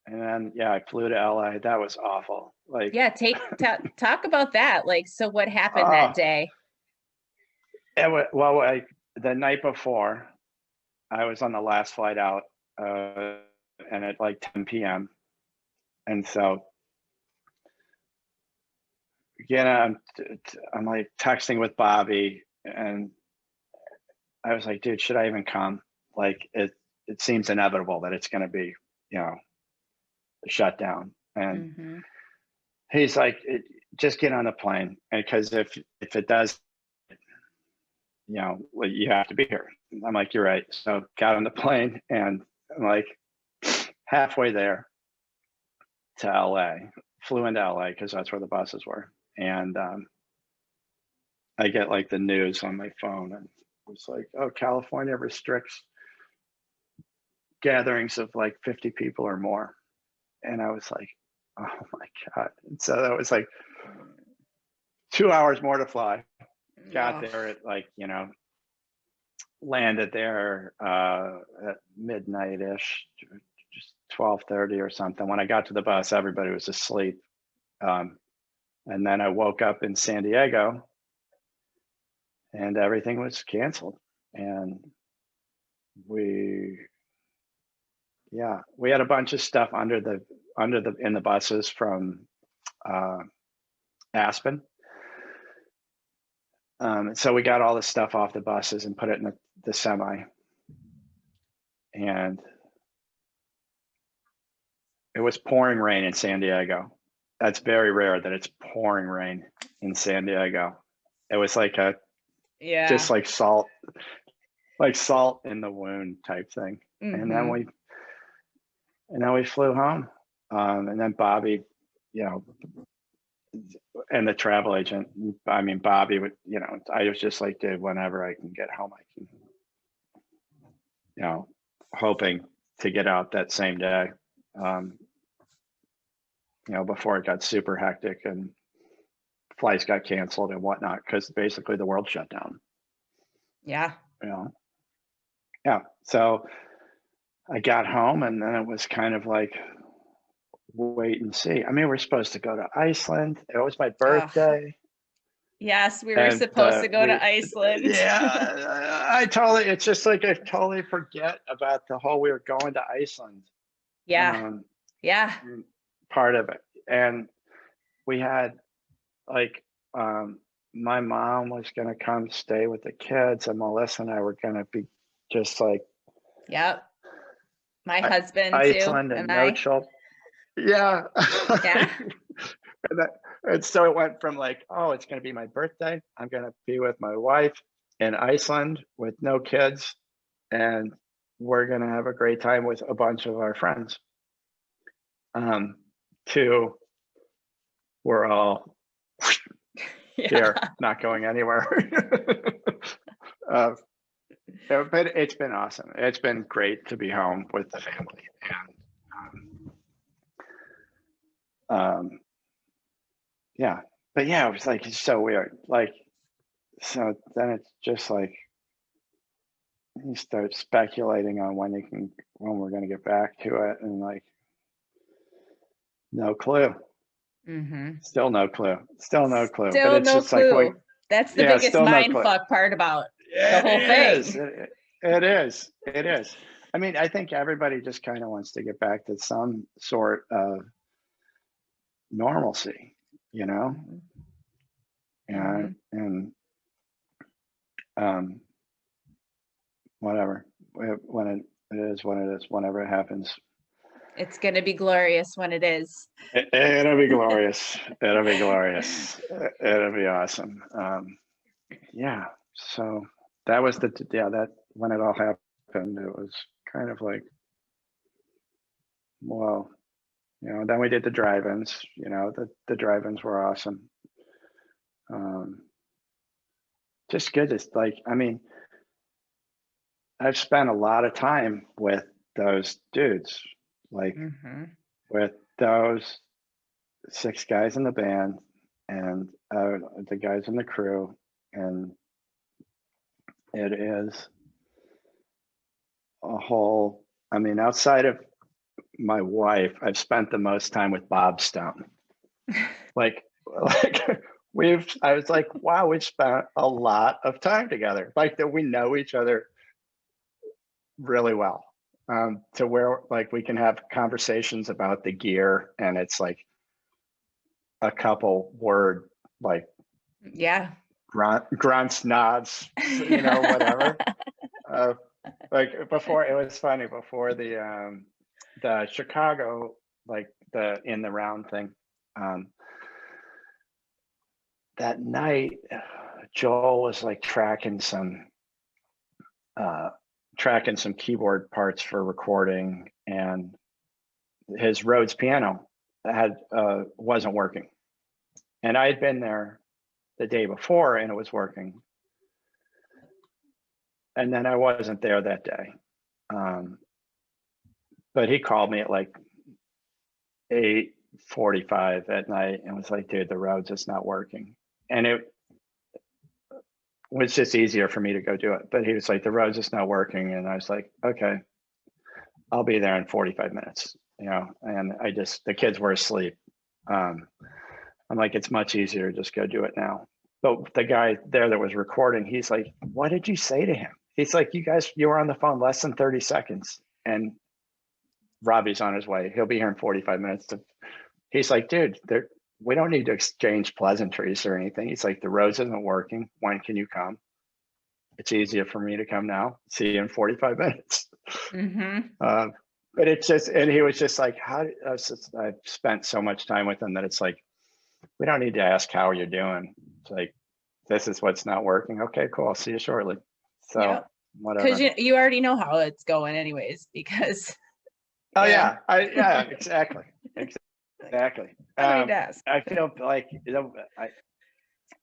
And then I flew to LA. That was awful. Like, talk about that. Like, so what happened that day? The night before, I was on the last flight out, and at like 10 p.m. And so, again, I'm like texting with Bobby, and I was like, dude, should I even come? Like, it seems inevitable that it's going to be, a shutdown. And he's like, just get on the plane, because if it does, you have to be here. I'm like, you're right. So got on the plane, and I'm like halfway there to LA, flew into LA because that's where the buses were. And I get like the news on my phone, and it's like, oh, California restricts gatherings of like 50 people or more. And I was like, oh my God. And so that was like 2 hours more to fly. Got there at like, landed there at midnight-ish, just 12:30 or something. When I got to the bus, everybody was asleep. And then I woke up in San Diego and everything was canceled. And we had a bunch of stuff in the buses from Aspen. So we got all the stuff off the buses and put it in the semi. And it was pouring rain in San Diego. That's very rare that it's pouring rain in San Diego. It was like just like salt in the wound type thing. Mm-hmm. And then we flew home. And then Bobby, and the travel agent, I mean, Bobby would, I was just like, dude, whenever I can get home, I can, hoping to get out that same day, before it got super hectic and flights got canceled and whatnot, because basically the world shut down. Yeah. Yeah. So I got home and then it was kind of like, wait and see. I mean, we're supposed to go to Iceland. It was my birthday. Yes, we were supposed to go to Iceland. Yeah, it's just like I totally forget about the whole we were going to Iceland. Yeah. Part of it. And we had like, my mom was going to come stay with the kids, and Melissa and I were going to be just like, yep. My husband Iceland too, and no children. Yeah. Yeah. And so it went from like, oh, it's going to be my birthday. I'm going to be with my wife in Iceland with no kids, and we're going to have a great time with a bunch of our friends. To we're all here, not going anywhere. But it's been awesome. It's been great to be home with the family. And but yeah, it was like, it's so weird. Like, so then it's just like, you start speculating on when we're going to get back to it. And like, no clue. Mm-hmm. Still no clue. But it's no just clue. like, that's the biggest mind fuck part about the whole thing. It is. I mean, I think everybody just kind of wants to get back to some sort of normalcy, Mm-hmm. and whatever, when it is, whenever it happens. It's going to be glorious when it is. It'll be glorious. It'll be glorious. It'll be awesome. Yeah. So that was that when it all happened, it was kind of like, well, then we did the drive-ins, the drive-ins were awesome. Just good. It's like, I mean, I've spent a lot of time with those dudes, like with those 6 guys in the band and the guys in the crew. And it is a whole, I mean, outside of my wife, I've spent the most time with Bob Stone. like I was like, wow, we've spent a lot of time together. Like that we know each other really well, to where like we can have conversations about the gear and it's like a couple word, like, grunts, nods, whatever. Like before, it was funny before the Chicago, like the in the round thing, that night, Joel was like tracking some keyboard parts for recording, and his Rhodes piano wasn't working. And I had been there the day before and it was working. And then I wasn't there that day. But he called me at like 8:45 at night and was like, dude, the road's just not working. And it was just easier for me to go do it. But he was like, the road's just not working. And I was like, okay, I'll be there in 45 minutes, you know, and the kids were asleep. I'm like, it's much easier to just go do it now. But the guy there that was recording, he's like, what did you say to him? He's like, you were on the phone less than 30 seconds and Robbie's on his way. He'll be here in 45 minutes. He's like, dude, we don't need to exchange pleasantries or anything. He's like, the road isn't working. When can you come? It's easier for me to come now. See you in 45 minutes. But it's just, and he was just like, I've spent so much time with him that it's like, we don't need to ask how you're doing. It's like, this is what's not working. Okay, cool. I'll see you shortly. So whatever. Because you already know how it's going anyways, because. Yeah, exactly. Exactly. I feel like, you know,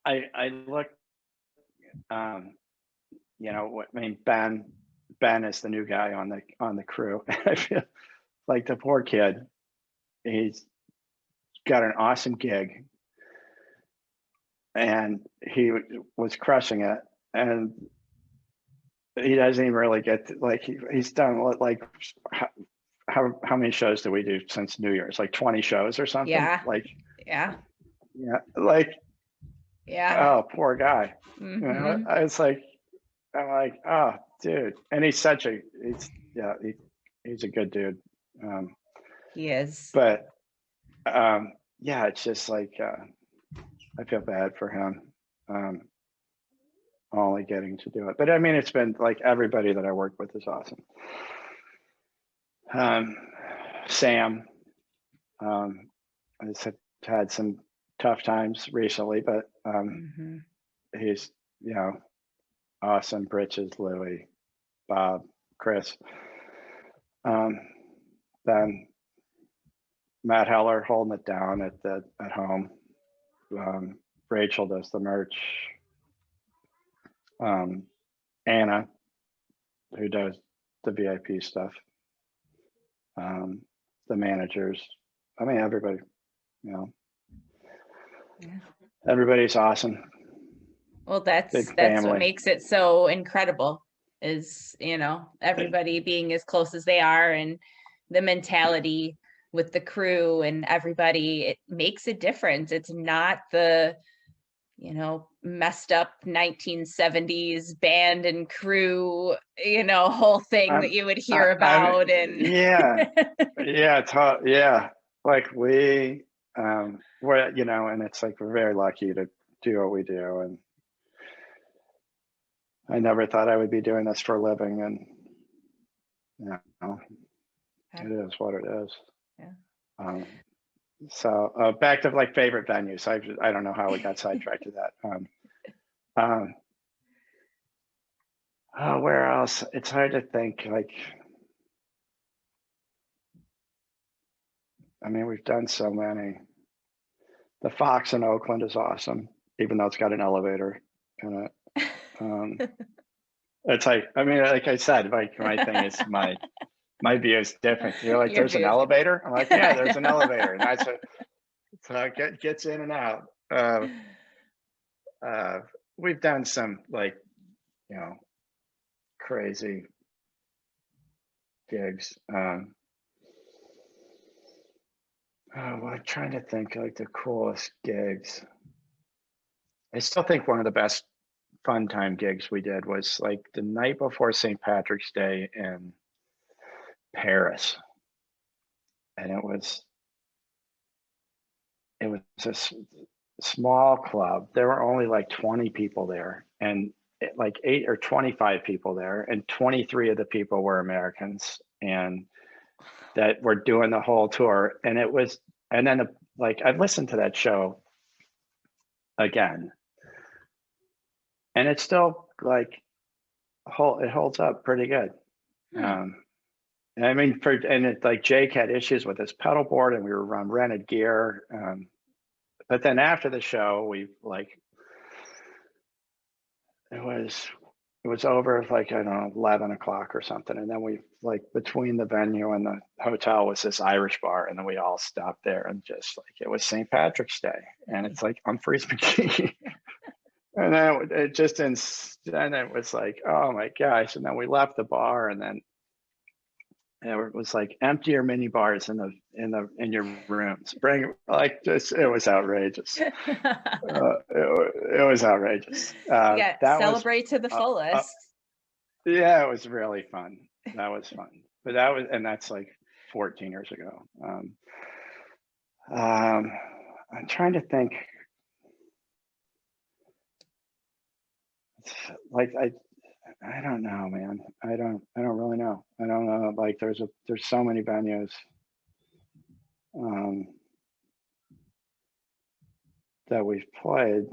I look, you know, I mean, Ben is the new guy on the crew. I feel like the poor kid, he's got an awesome gig and he was crushing it. And he doesn't even really get to, like, he's done like, how many shows do we do since New Year's? Like 20 shows or something? Yeah. Like, yeah. Like, yeah. Oh, poor guy. You know, I'm like, oh, dude. And he's a good dude. He is. But yeah, it's just like, I feel bad for him. Only getting to do it. But I mean, it's been like everybody that I work with is awesome. Sam, has had some tough times recently, but he's, you know, awesome. Britches, Louie, Bob, Chris. Then Matt Heller holding it down at home. Rachel does the merch. Anna, who does the VIP stuff. The managers. I mean, everybody, you know. Yeah. Everybody's awesome. Well, that's what makes it so incredible is, you know, everybody being as close as they are and the mentality with the crew and everybody, it makes a difference. It's not the, you know, messed up 1970s band and crew, you know, whole thing that you would hear about. And like we're, you know, and it's like we're very lucky to do what we do, and I never thought I would be doing this for a living, and you know, it is what it is. So back to like favorite venues. I don't know how we got sidetracked to that. Where else? It's hard to think. Like, I mean, we've done so many. The Fox in Oakland is awesome, even though it's got an elevator in it. It's like, I mean, like I said, like my thing is my view is different. You're like, there's an elevator. I'm like, yeah, there's an elevator, and that's so it gets in and out. We've done some like, you know, crazy gigs. Well, I'm trying to think like the coolest gigs. I still think one of the best fun time gigs we did was like the night before St. Patrick's Day in Paris. And it was a small club. There were only like 20 people there, and like 8 or 25 people there, and 23 of the people were Americans, and that were doing the whole tour. And it was, and then like I've listened to that show again, and it's still like it holds up pretty good. I mean, like Jake had issues with his pedal board, and we were on rented gear. But then after the show, we like it was over like, I don't know, 11 o'clock or something. And then we like between the venue and the hotel was this Irish bar. And then we all stopped there and just like, it was St. Patrick's Day. And it's like Umphrey's Mcgee. And then it just, then it was like, oh my gosh. And then we left the bar and then it was like empty your mini bars in your rooms. Bring like just, it was outrageous. It was outrageous. Yeah, That celebrate was, to the fullest. yeah, it was really fun. That was fun. But that's like 14 years ago. I'm trying to think. Like I don't know, man. I don't really know. I don't know. Like there's so many venues that we've played.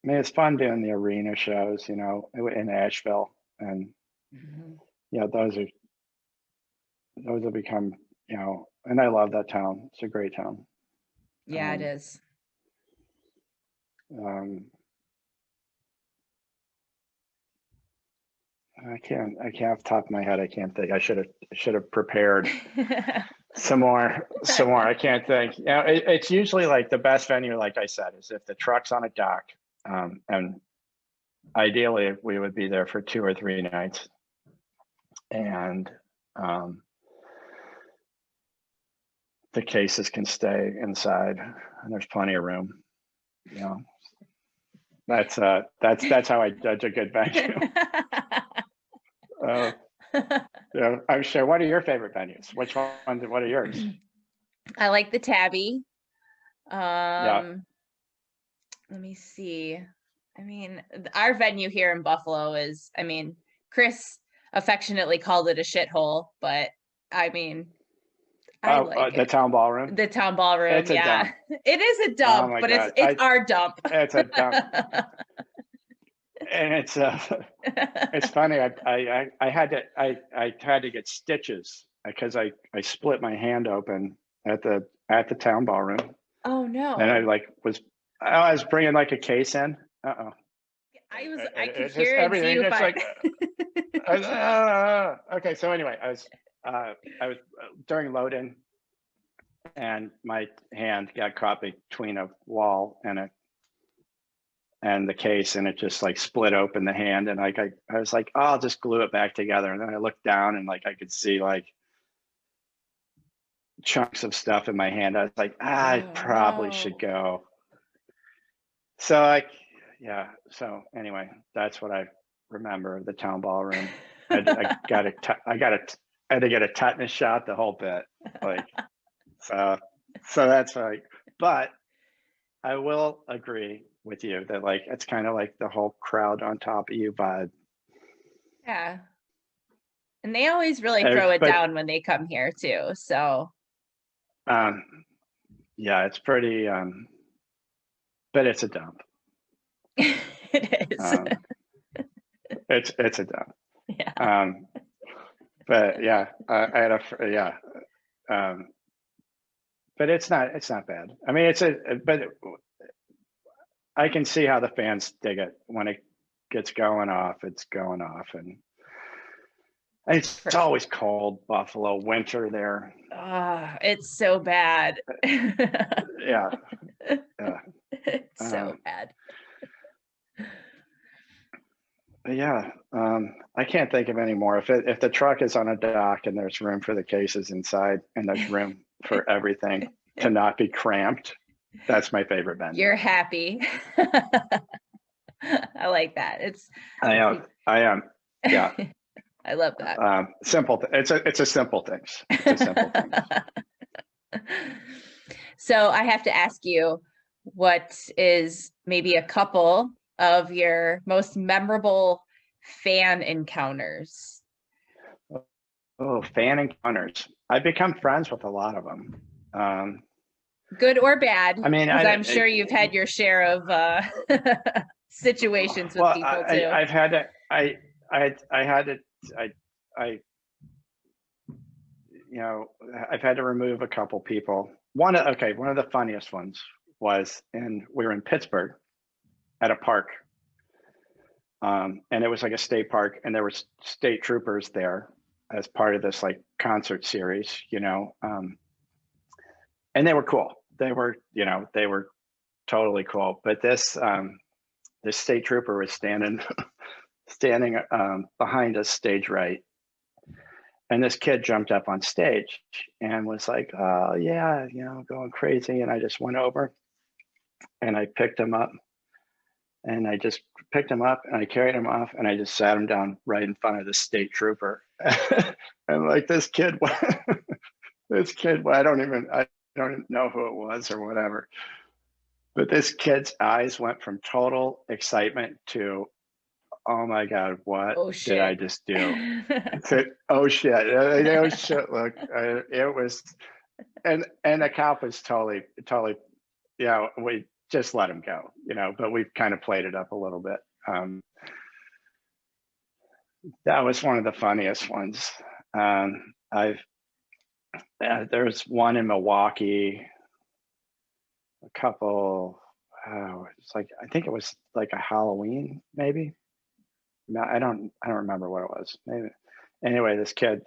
I mean, it's fun doing the arena shows, you know, in Nashville, and yeah, those have become, you know, and I love that town. It's a great town. Yeah, it is. I can't off the top of my head. I can't think. I should have prepared some more. I can't think. You know, it's usually like the best venue, like I said, is if the truck's on a dock, and ideally we would be there for 2 or 3 nights, and the cases can stay inside, and there's plenty of room. You know, that's how I judge a good venue. Yeah, I'm sure. What are your favorite venues? What are yours? I like the Tabby. Yeah. Let me see. I mean, our venue here in Buffalo is, I mean, Chris affectionately called it a shithole, but I mean, I like the it. town ballroom. The town ballroom, It's yeah. a dump. It is a dump, but God. it's our dump. It's a dump. And it's funny. I had to get stitches because I split my hand open at the town ballroom. Oh no! And I was bringing like a case in. I could hear it too, but okay. So anyway, I was during load-in, and my hand got caught between a wall and the case, and it just like split open the hand, and like I was like, oh, I'll just glue it back together, and then I looked down and like I could see like chunks of stuff in my hand. I was like, I probably should go. So so anyway, that's what I remember of the town ballroom. I had to get a tetanus shot, the whole bit. Like, so that's like, but I will agree with you that like it's kind of like the whole crowd on top of you vibe. Yeah. And they always really throw it down when they come here too. So yeah, it's pretty but it's a dump. It is. It's a dump. Yeah. But yeah, I had but it's not bad. I mean, but I can see how the fans dig it when it gets going off. It's going off, and it's always cold. Buffalo winter there. It's so bad. Yeah. It's so bad. Yeah, I can't think of any more. If the truck is on a dock and there's room for the cases inside and there's room for everything to not be cramped, that's my favorite venue. You're happy. I like that. I am. Yeah. I love that. Simple. It's a simple things. It's a simple thing. So I have to ask you, what is maybe a couple of your most memorable fan encounters? Oh, fan encounters. I've become friends with a lot of them. Good or bad? I mean, I'm sure you've had your share of situations with people too. I've had to. You know, I've had to remove a couple people. One of the funniest ones was, and we were in Pittsburgh at a park. And it was like a state park, and there were state troopers there as part of this like concert series, and they were cool. They were totally cool. But this state trooper was standing behind us stage right. And this kid jumped up on stage and was like, oh yeah, going crazy. And I just went over and I picked him up, and I carried him off, and I just sat him down right in front of the state trooper. And like this kid, I don't know who it was or whatever. But this kid's eyes went from total excitement to, oh my God, what did I just do? Oh shit. Oh shit. Look, it was, and the cop was totally, we just let him go, but we've kind of played it up a little bit. That was one of the funniest ones. There's one in Milwaukee, a couple, it's like, I think it was like a Halloween, maybe. No, I don't remember what it was. Maybe. Anyway, this kid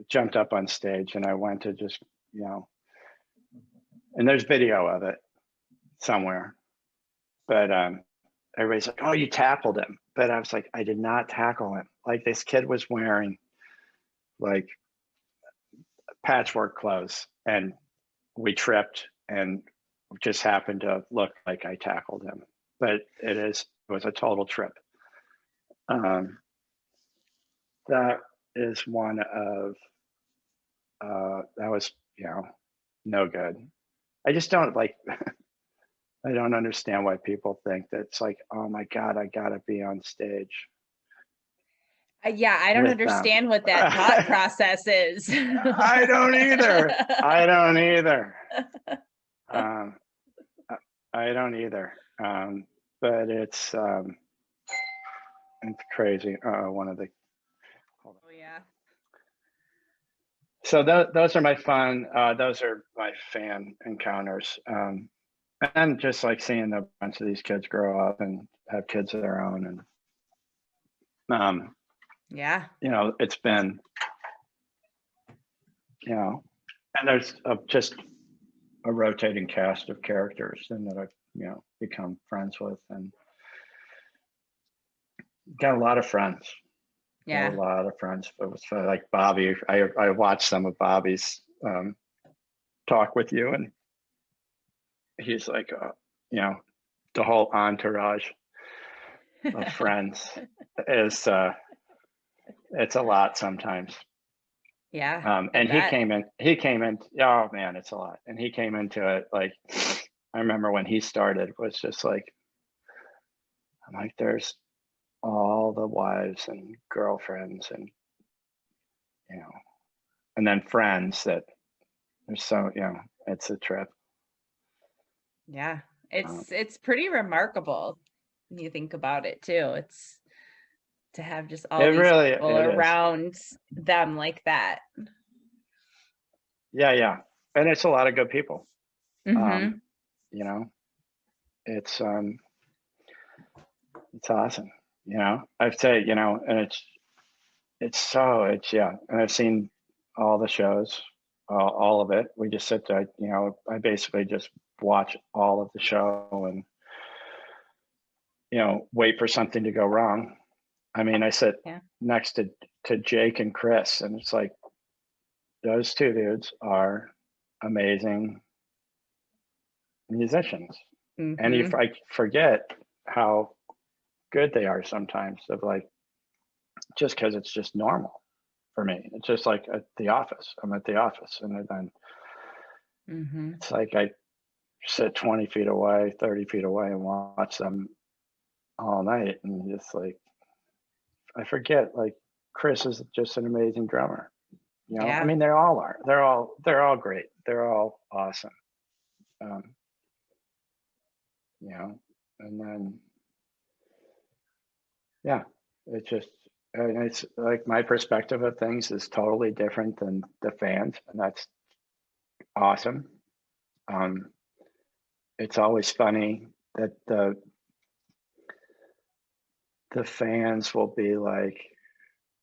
jumped up on stage, and I went to just, and there's video of it somewhere, but everybody's like, oh, you tackled him. But I was like, I did not tackle him. Like, this kid was wearing like patchwork clothes, and we tripped and just happened to look like I tackled him. But it was a total trip. That is one of, that was, no good. I just don't like, I don't understand why people think that it's like, oh my God, I gotta be on stage. Yeah, I don't understand what that thought process is. I don't either. I don't either. But it's crazy. One of the. Oh yeah. So those are my fun. Those are my fan encounters, and just like seeing a bunch of these kids grow up and have kids of their own, and yeah, it's been, and there's just a rotating cast of characters, and that I've become friends with, and got a lot of friends. Yeah, a lot of friends. It was like Bobby. I watched some of Bobby's talk with you, and he's like, the whole entourage of friends is it's a lot sometimes. Yeah. And he came in. Oh man, it's a lot. And he came into it like, I remember when he started, was just like, I'm like, there's all the wives and girlfriends and and then friends that there's so it's a trip. Yeah, it's pretty remarkable when you think about it too. It's to have just all these people around them like that. Yeah, and it's a lot of good people. Mm-hmm. It's awesome. I'd say, and and I've seen all the shows, all of it. We just sit there, I basically just watch all of the show and, wait for something to go wrong. I mean, I sit next to Jake and Chris, and it's like, those two dudes are amazing musicians. Mm-hmm. And I forget how good they are sometimes, of like, just because it's just normal for me. It's just like at the office. I'm at the office, and then it's like I sit 20 feet away, 30 feet away, and watch them all night, and just like, I forget, like, Chris is just an amazing drummer. I mean, they all are. They're all great. They're all awesome. And then it's like, my perspective of things is totally different than the fans, and that's awesome. it's always funny that the fans will be like,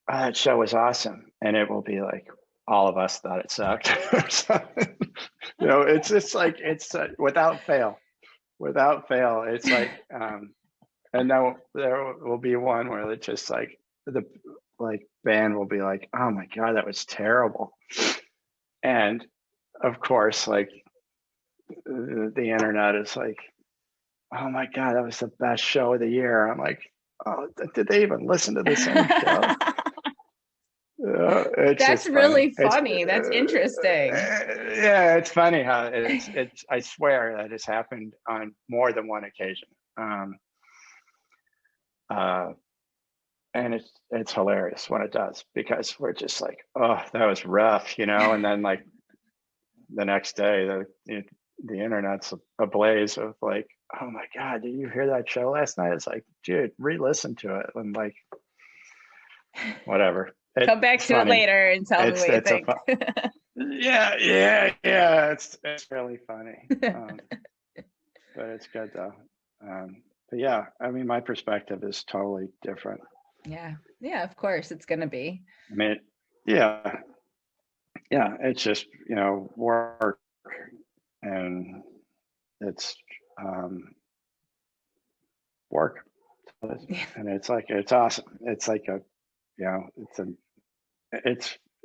"Oh, that show was awesome," and it will be like all of us thought it sucked. Or something. It's just like it's without fail. It's like, and now there will be one where it's just like the band will be like, "Oh my God, that was terrible," and of course, like the internet is like, "Oh my God, that was the best show of the year." I'm like, "Oh, did they even listen to the same show?" It's That's just really It's funny. That's interesting. yeah, it's funny how it's. I swear that has happened on more than one occasion, uh, and it's hilarious when it does because we're just like, "Oh, that was rough," and then like the next day, the internet's ablaze of like, "Oh my God, did you hear that show last night?" It's like, dude, re-listen to it and like whatever. Come back to it later and tell me what you think. Yeah. It's really funny, but it's good though. But yeah, I mean, my perspective is totally different. Yeah, of course it's gonna be. I mean, yeah, it's just work, and it's work, and it's like it's awesome. It's like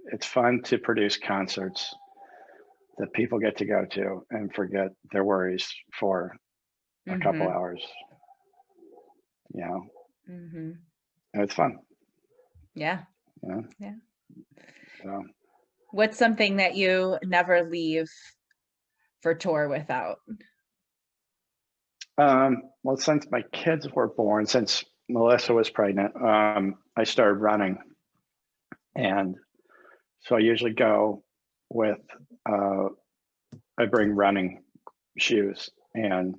it's fun to produce concerts that people get to go to and forget their worries for a couple hours. And it's fun. Yeah. So, what's something that you never leave for tour without? well, since my kids were born, since Melissa was pregnant, I started running, and so I usually go with I bring running shoes and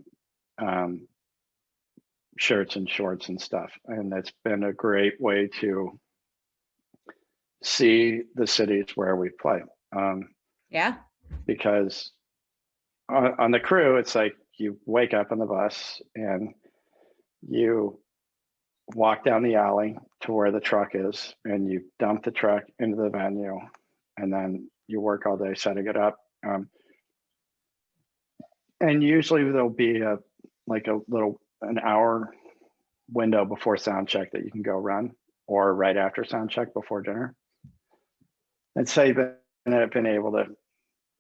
shirts and shorts and stuff, and it's been a great way to see the cities where we play. Because on the crew, it's like you wake up on the bus and you walk down the alley to where the truck is, and you dump the truck into the venue, and then you work all day setting it up. And usually there'll be an hour window before sound check that you can go run, or right after sound check before dinner. And so I've been able to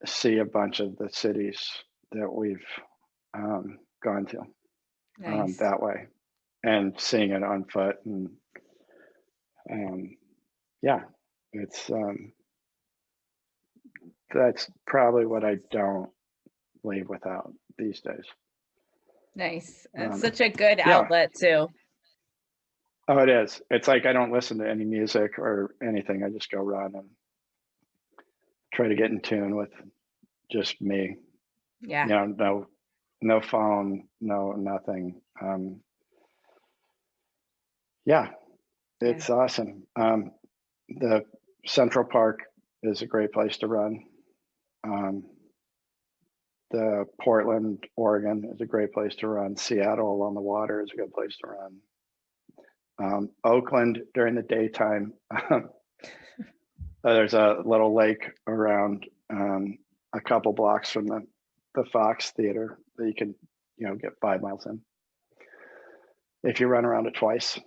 see a bunch of the cities that we've gone to that way, and seeing it on foot, and it's that's probably what I don't leave without these days. Nice. That's such a good outlet too. Oh, it is. It's like I don't listen to any music or anything. I just go run and try to get in tune with just me. No phone, no nothing. It's awesome. The Central Park is a great place to run. The Portland, Oregon is a great place to run. Seattle along the water is a good place to run. Oakland during the daytime, there's a little lake around a couple blocks from the Fox Theater that you can get 5 miles in if you run around it twice.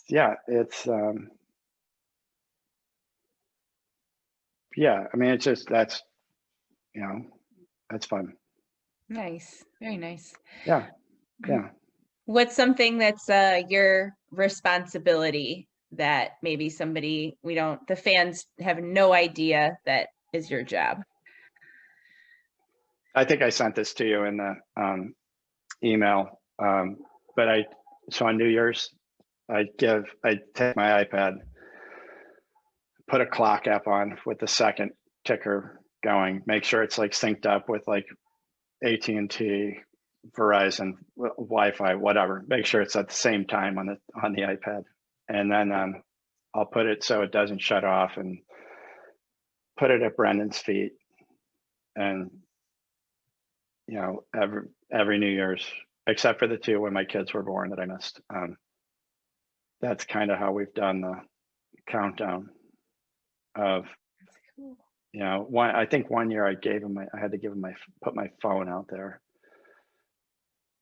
It's I mean, it's just that's fun. Nice. Very nice. Yeah. What's something that's your responsibility that maybe the fans have no idea that is your job? I think I sent this to you in the email, but so on New Year's, I take my iPad, put a clock app on with the second ticker going, make sure it's like synced up with like AT&T, Verizon, Wi-Fi, whatever. Make sure it's at the same time on the iPad, and then I'll put it so it doesn't shut off, and put it at Brendan's feet, and every New Year's, except for the 2 when my kids were born that I missed. That's kind of how we've done the countdown of, That's cool. I think one year I had to give him put my phone out there.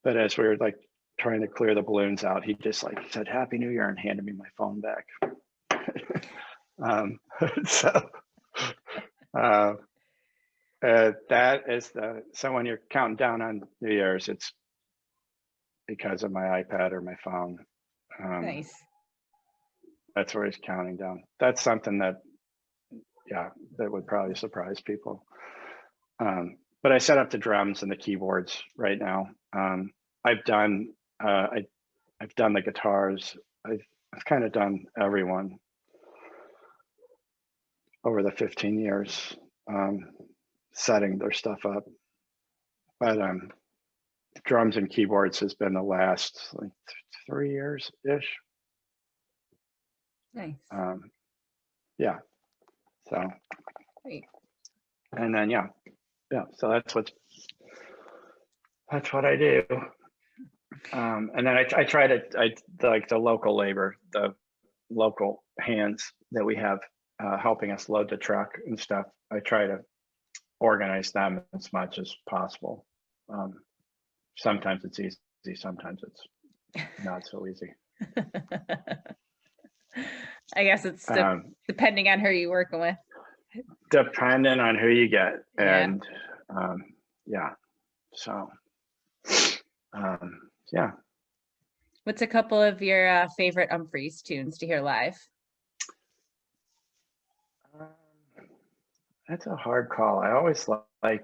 But as we were like trying to clear the balloons out, he just like said, "Happy New Year," and handed me my phone back. So that is so when you're counting down on New Year's, it's because of my iPad or my phone. Nice. That's where he's counting down. That's something that would probably surprise people. But I set up the drums and the keyboards right now. I've done the guitars. I've kind of done everyone over the 15 years, setting their stuff up. But drums and keyboards has been the last like 3 years ish. Nice. Yeah. So. Great. And then so that's what I do. And then I try to like the local labor, the local hands that we have helping us load the truck and stuff. I try to organize them as much as possible. Sometimes it's easy, sometimes it's not so easy. I guess it's depending on who you're working with. Depending on who you get. And so What's a couple of your favorite Umphrey's tunes to hear live? That's a hard call. I always I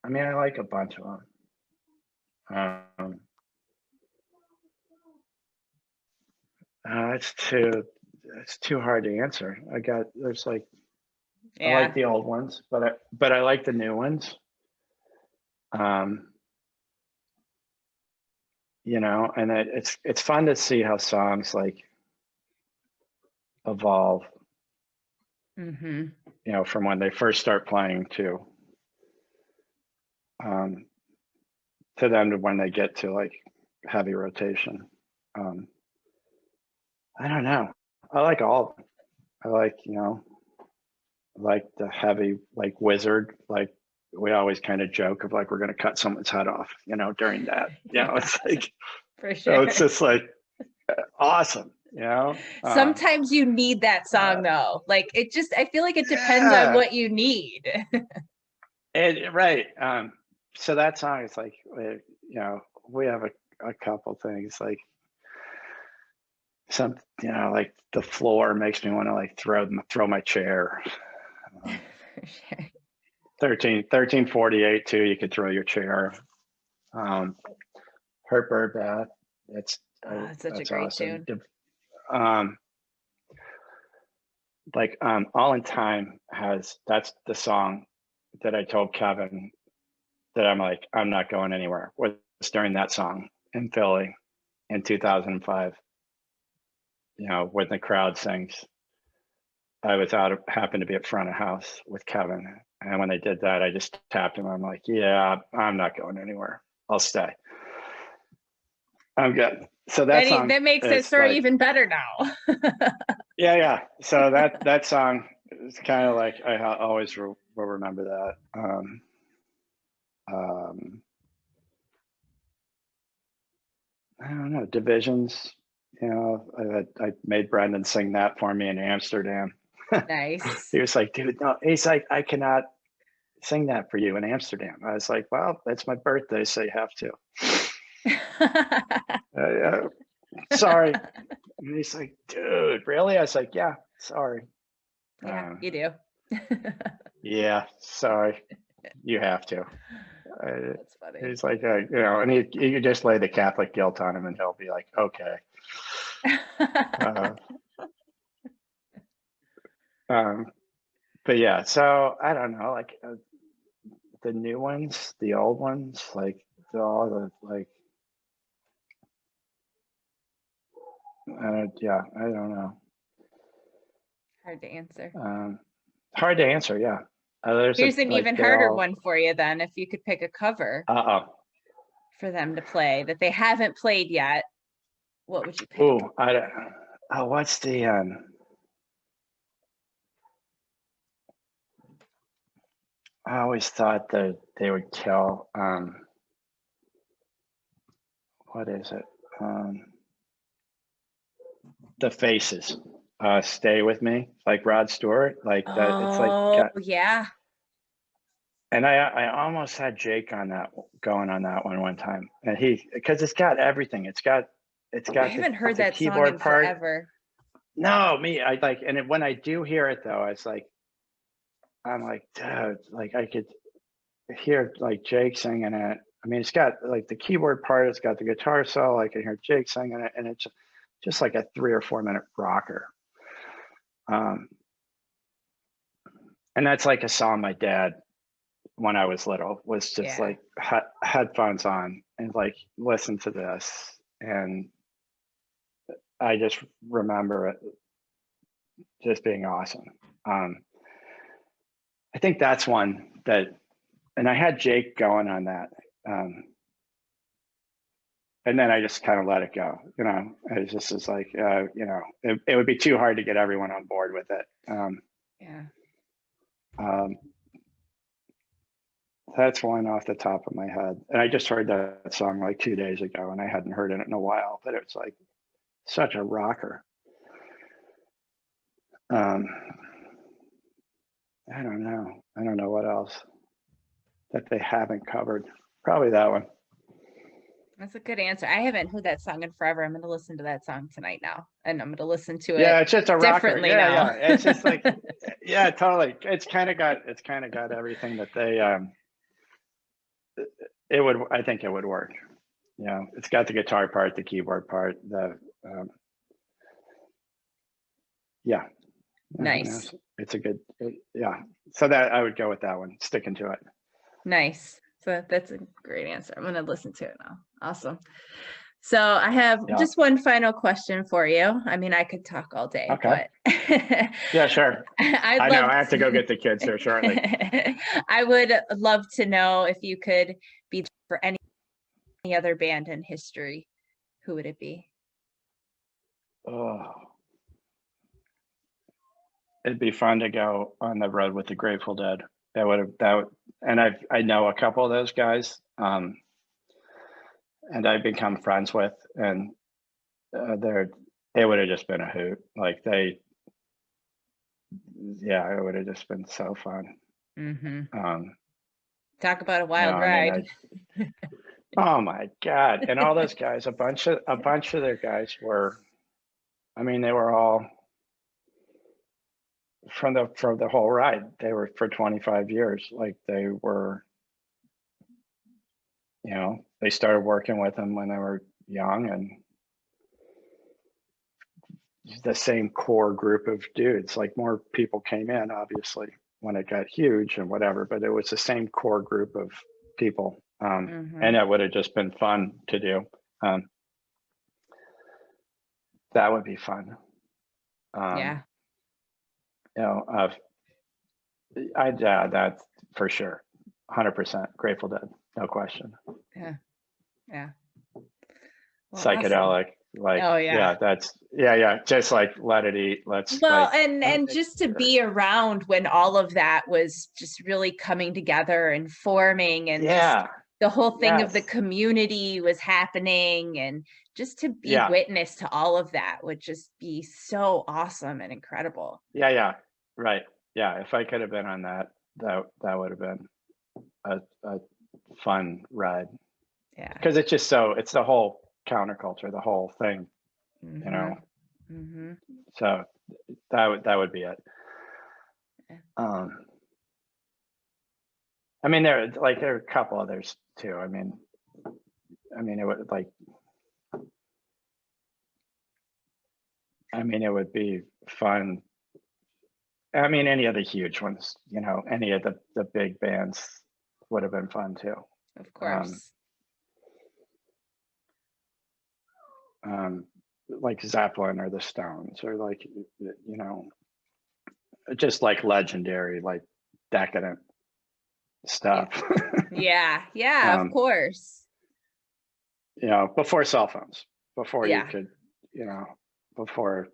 like a bunch of them. It's too hard to answer. There's like, I like the old ones, but I like the new ones. And it's fun to see how songs like evolve. Mm-hmm. From when they first start playing to them to when they get to like heavy rotation. I don't know. I like all of them. I like the heavy, like Wizard, like we always kind of joke of like, we're going to cut someone's head off, during that, it's like, for sure. It's just like awesome, Sometimes you need that song though. Like I feel like it depends on what you need. Right. So that song is like, we have a couple things like like the floor makes me want to like throw my chair. For sure. 1348 too. You could throw your chair. Hurt Bird Bath. It's such a great awesome tune. All in Time that's the song that I told Kevin that I'm like, I'm not going anywhere. Was during that song in Philly in 2005. When the crowd sings. I happened to be at front of house with Kevin. And when they did that, I just tapped him. I'm like, yeah, I'm not going anywhere. I'll stay. I'm good. So that song that makes that story like, even better now. Yeah. So that song is kind of like, I always will remember that. I don't know, Divisions. I made Brendan sing that for me in Amsterdam. Nice. He was like, dude, no. He's like, I cannot sing that for you in Amsterdam. I was like, well, it's my birthday, so you have to. Sorry. And he's like, dude, really? I was like, yeah, sorry. Yeah, you do. Yeah, sorry. You have to. That's funny. He's like, and you just lay the Catholic guilt on him and he'll be like, okay. But yeah, so I don't know, like the new ones, the old ones, like all the like, I don't know. Hard to answer. Hard to answer, yeah. There's Here's an like even they're harder all. one for you then. If you could pick a cover Uh for them to play that they haven't played yet, what would you pick? oh. What's the I always thought that they would kill. What is it? The Faces. Stay with me, like Rod Stewart, like that. It's like, Oh, yeah. and I almost had Jake on that, going on that one time, and because it's got everything. It's got I haven't heard the that song in keyboard part. forever. No, I like, and when I do hear it though, I'm like, dude, like I could hear like Jake singing it. I mean, it's got like the keyboard part, it's got the guitar solo. I can hear Jake singing it, and it's just like a 3 or 4 minute rocker. And that's like a song my dad, when I was little, was just like headphones on and like, listen to this. And I just remember it just being awesome. I think that's one that, and I had Jake going on that. And then I just kind of let it go, it just is like, it would be too hard to get everyone on board with it. That's one off the top of my head. And I just heard that song like 2 days ago, and I hadn't heard it in a while, but it's like such a rocker. I don't know what else that they haven't covered. Probably that one. That's a good answer. I haven't heard that song in forever. I'm going to listen to that song tonight now, and I'm going to listen to it. Yeah, it's just a rocker. Differently now. Yeah, it's just like, yeah, totally. It's kind of got everything that they. I think it would work. It's got the guitar part, the keyboard part, yeah. Nice. It's a good, yeah. So that I would go with that one, sticking to it. Nice. So that's a great answer. I'm going to listen to it now. Awesome. So I have just one final question for you. I mean, I could talk all day, okay. But yeah, sure. I know I have to go get the kids here shortly. I would love to know if you could be for any other band in history, who would it be? Oh, it'd be fun to go on the road with the Grateful Dead. And I know a couple of those guys, and I've become friends with, and it would have just been a hoot. Like it would have just been so fun. Mm-hmm. Talk about a wild ride. Oh my God. And all those guys, a bunch of their guys were, they were all from the whole ride. They were for 25 years. Like they were, they started working with them when they were young, and the same core group of dudes. Like more people came in, obviously, when it got huge and whatever, but it was the same core group of people. And it would have just been fun to do. That would be fun. That's for sure. 100% Grateful Dead, no question. Yeah. Well, psychedelic, awesome. Just like let it eat. And just to be around when all of that was just really coming together and forming, and just the whole thing of the community was happening, and just to be witness to all of that would just be so awesome and incredible. Right. If I could have been on that would have been a fun ride. Because it's just it's the whole counterculture, the whole thing, So that would be it. There are a couple others too. It would it would be fun. Any of the huge ones, any of the big bands would have been fun too. Of course. Like Zeppelin or the Stones, or just like legendary, like decadent stuff. Yeah. Yeah. Of course. You know, before cell phones, before you Yeah. could, you know, before,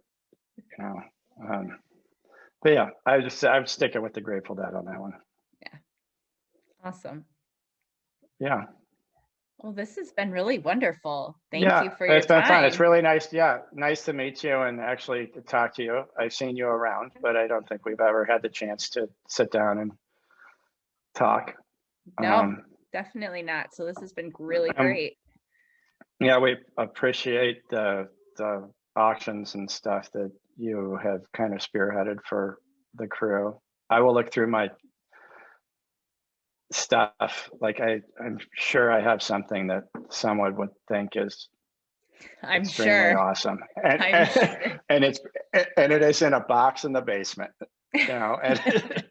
you know, but yeah, I'm sticking with the Grateful Dead on that one. Yeah. Awesome. Yeah. Well, this has been really wonderful. Thank Yeah, you for your it's been fun. It's time. really nice. Yeah, nice to meet you and actually to talk to you. I've seen you around, but I don't think we've ever had the chance to sit down and talk. No, definitely not. So this has been really great. Yeah, we appreciate the auctions and stuff that you have kind of spearheaded for the crew. I will look through my stuff. Like I'm sure I have something that someone would think is I'm extremely sure. awesome, I'm sure. and it is in a box in the basement, you know, and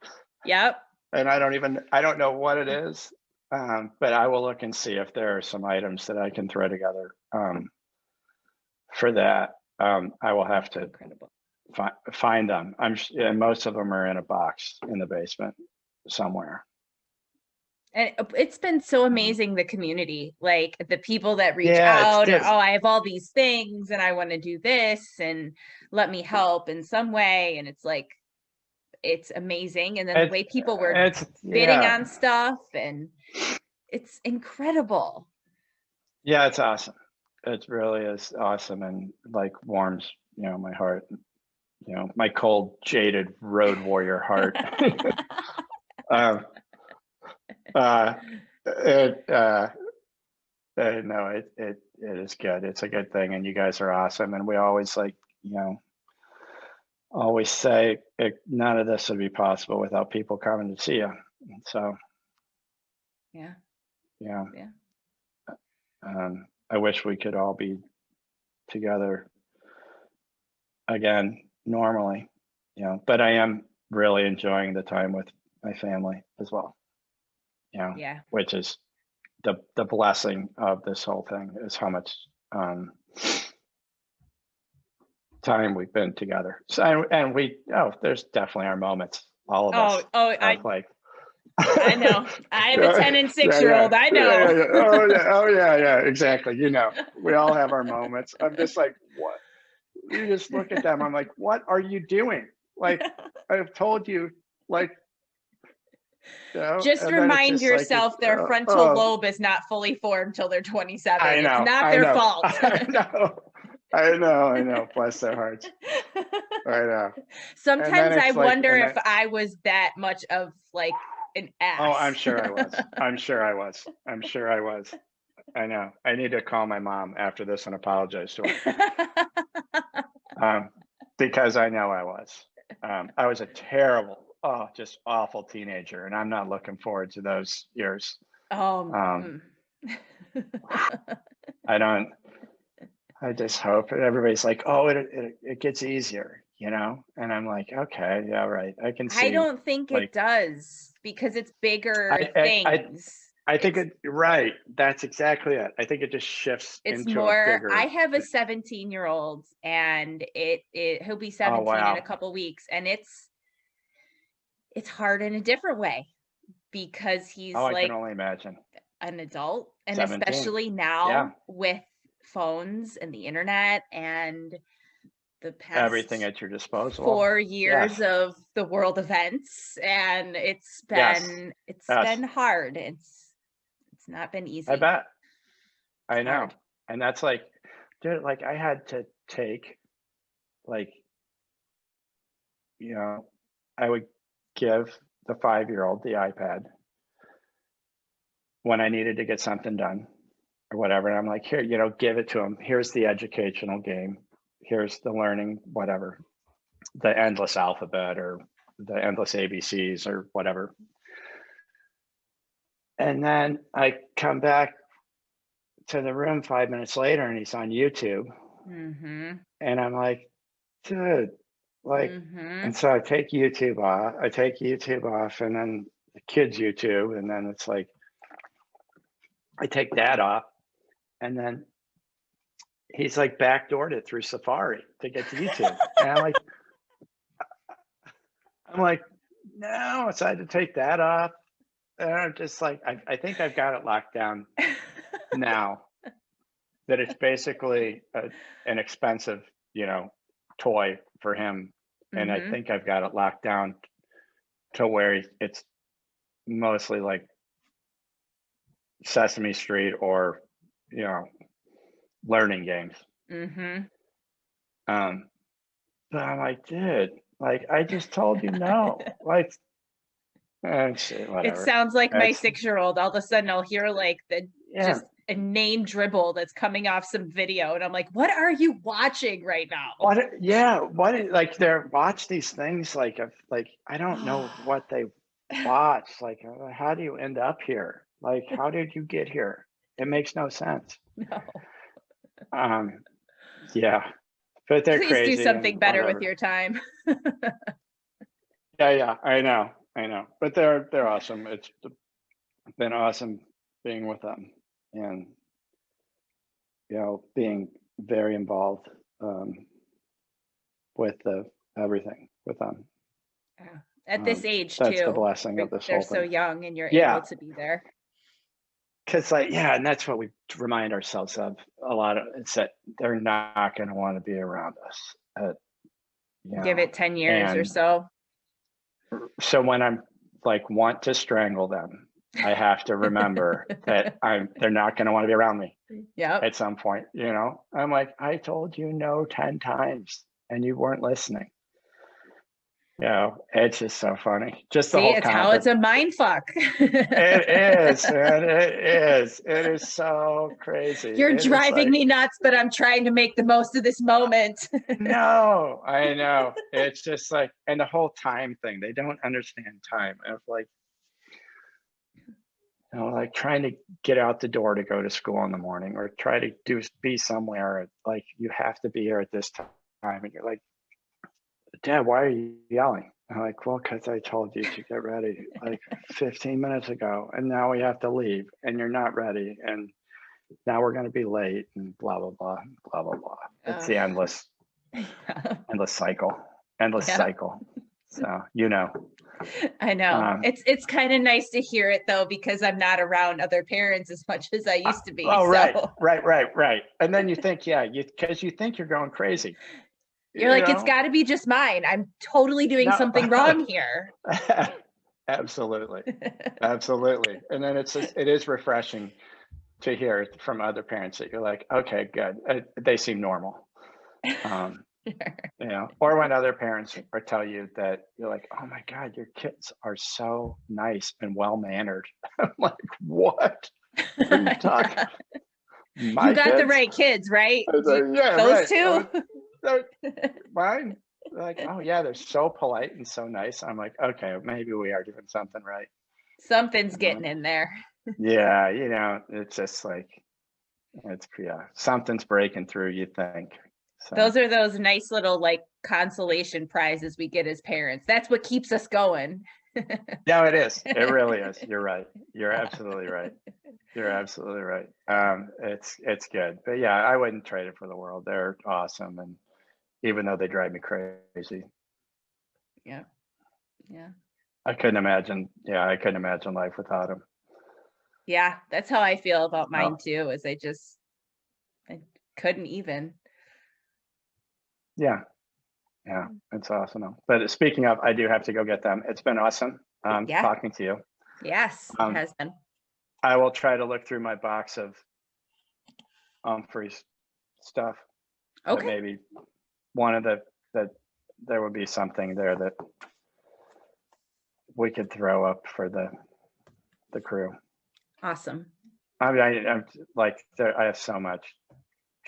Yep. and I don't know what it is, but I will look and see if there are some items that I can throw together for that. I will have to find them. And most of them are in a box in the basement somewhere. And it's been so amazing, the community, like the people that reach Yeah, out and, oh, I have all these things and I want to do this and let me help in some way. And it's like, it's amazing. And then the way people were bidding on stuff, and it's incredible. Yeah, it's awesome. It really is awesome, and like warms, you know, my heart, you know, my cold, jaded road warrior heart. No, it is good. It's a good thing, and you guys are awesome. And we always, like, you know, always say none of this would be possible without people coming to see you. So yeah. I wish we could all be together again normally, you know, but I am really enjoying the time with my family as well, you know, which is the blessing of this whole thing, is how much time we've been together. So, and there's definitely our moments, all of us. I know. I have a 10 and 6-year-old. I know. Oh yeah, exactly. You know, we all have our moments. I'm just like, what? You just look at them. I'm like, what are you doing? Like, I've told you, like, you know, just remind yourself their frontal lobe is not fully formed till they're 27. I know, it's not their fault. I know. Bless their hearts. I know. Sometimes I wonder if I was that much of like an ass. Oh, I'm sure I was. I know. I need to call my mom after this and apologize to her. Because I know I was. I was a terrible, just awful teenager, and I'm not looking forward to those years. I just hope that everybody's like, oh, it gets easier, you know? And I'm like, okay, yeah, right. I can see. I don't think it does, because it's bigger things. I think right. That's exactly it. I think it just shifts into more. A bigger. I have a 17-year-old, and he'll be 17 in a couple weeks, and it's hard in a different way, because he's I can only imagine, an adult, and 17. Especially now with phones and the internet and the past everything at your disposal, 4 years of the world events, and it's been been hard. It's not been easy. I bet. I know. Hard. And that's like, dude, like I had to take, like, you know, I would give the 5-year-old the iPad when I needed to get something done or whatever. And I'm like, here, you know, give it to him. Here's the educational game. Here's the learning, whatever, the endless alphabet or the endless ABCs or whatever. And then I come back to the room 5 minutes later and he's on YouTube. Mm-hmm. And I'm like, dude, like, and so I take YouTube off and then the kids YouTube. And then it's like, I take that off and then he's like backdoored it through Safari to get to YouTube. And I'm like, no, so I had to take that off. And I'm just like, I think I've got it locked down now, that it's basically an expensive, toy for him. And I think I've got it locked down to where it's mostly like Sesame Street or, learning games. But I'm like, dude, like, I just told you no. Like, It whatever. sounds like my 6-year-old. All of a sudden, I'll hear like just a name dribble that's coming off some video, and I'm like, "What are you watching right now?" Like they're watch these things like I don't know what they watch. Like, how do you end up here? Like, how did you get here? It makes no sense. No. Yeah, but they're Please crazy. do something better whatever. with your time. Yeah, I know, but they're awesome. It's been awesome being with them, and being very involved with everything with them. At this age, that's too. the blessing of this They're whole so thing. young, and you're Yeah. able to be there. Because and that's what we remind ourselves of a lot of. It's that they're not going to want to be around us. Give it 10 years or so. So when I'm like want to strangle them, I have to remember that they're not going to want to be around me. Yep. At some point, I'm like, I told you no 10 times and you weren't listening. It's just so funny. Just the whole it's how it's a mind fuck. It is, man. It is so crazy. You're driving me nuts, but I'm trying to make the most of this moment. No, I know. It's just like, and the whole time thing, they don't understand time. And it's like, like trying to get out the door to go to school in the morning, or try to be somewhere, like you have to be here at this time. And you're like, Dad, why are you yelling? I'm like, well, because I told you to get ready like 15 minutes ago, and now we have to leave, and you're not ready, and now we're going to be late, and blah, blah, blah, blah, blah, blah. It's the endless cycle, cycle. So, I know. It's kind of nice to hear it though, because I'm not around other parents as much as I used to be. Oh, right. And then you think, because you think you're going crazy. You're like, it's got to be just mine. I'm totally doing something wrong here. Absolutely. And then it is refreshing to hear from other parents that you're like, okay, good. They seem normal. Or when other parents tell you that you're like, oh my God, your kids are so nice and well-mannered. I'm like, what are you talking? You got the right kids, right? Those two? Mine, like, oh yeah, they're so polite and so nice. I'm like, okay, maybe we are doing something right. Something's getting in there. Yeah, it's just like, something's breaking through, you think. So. Those are those nice little like consolation prizes we get as parents. That's what keeps us going. Yeah, it is. It really is. You're right. You're absolutely right. It's good. But yeah, I wouldn't trade it for the world. They're awesome. And even though they drive me crazy. Yeah. I couldn't imagine life without them. Yeah, that's how I feel about mine too, is I couldn't even. Yeah, it's awesome. But speaking of, I do have to go get them. It's been awesome talking to you. Yes, it has been. I will try to look through my box of Umphrey's stuff. Okay. Maybe one of that there would be something there that we could throw up for the crew. Awesome. I mean, I'm like, I have so much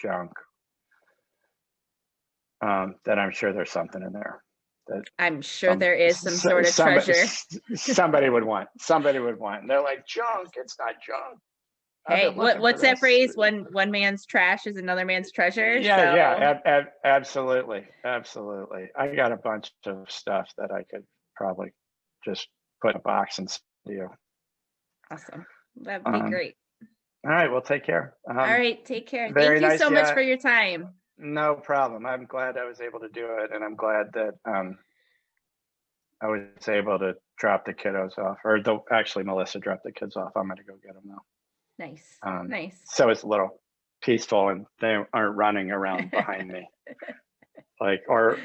junk that I'm sure there's something in there. I'm sure there is some sort of treasure. Somebody would want. And they're like, junk. It's not junk. Hey, what's that phrase? One man's trash is another man's treasure. Absolutely. I got a bunch of stuff that I could probably just put in a box and send to you. Awesome. That'd be great. All right. Well, take care. All right. Take care. Thank you so much for your time. No problem. I'm glad I was able to do it, and I'm glad that I was able to drop the kiddos off, or actually Melissa dropped the kids off. I'm going to go get them now. Nice. Nice. So it's a little peaceful and they aren't running around behind me. Like, or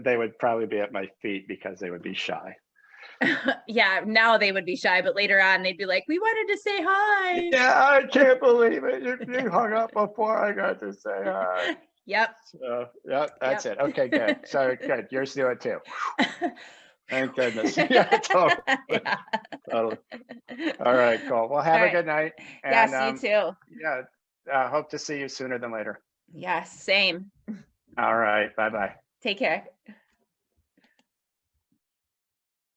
they would probably be at my feet because they would be shy. Yeah, now they would be shy, but later on they'd be like, we wanted to say hi. Yeah, I can't believe it. You hung up before I got to say hi. Yep. So, yeah, that's it. Okay, good. So good. Yours do it too. Thank goodness. Yeah, totally. Yeah. Totally. All right, cool. Well, have a good night. And, yes, you too. Yeah, hope to see you sooner than later. Yes, same. All right. Bye-bye. Take care.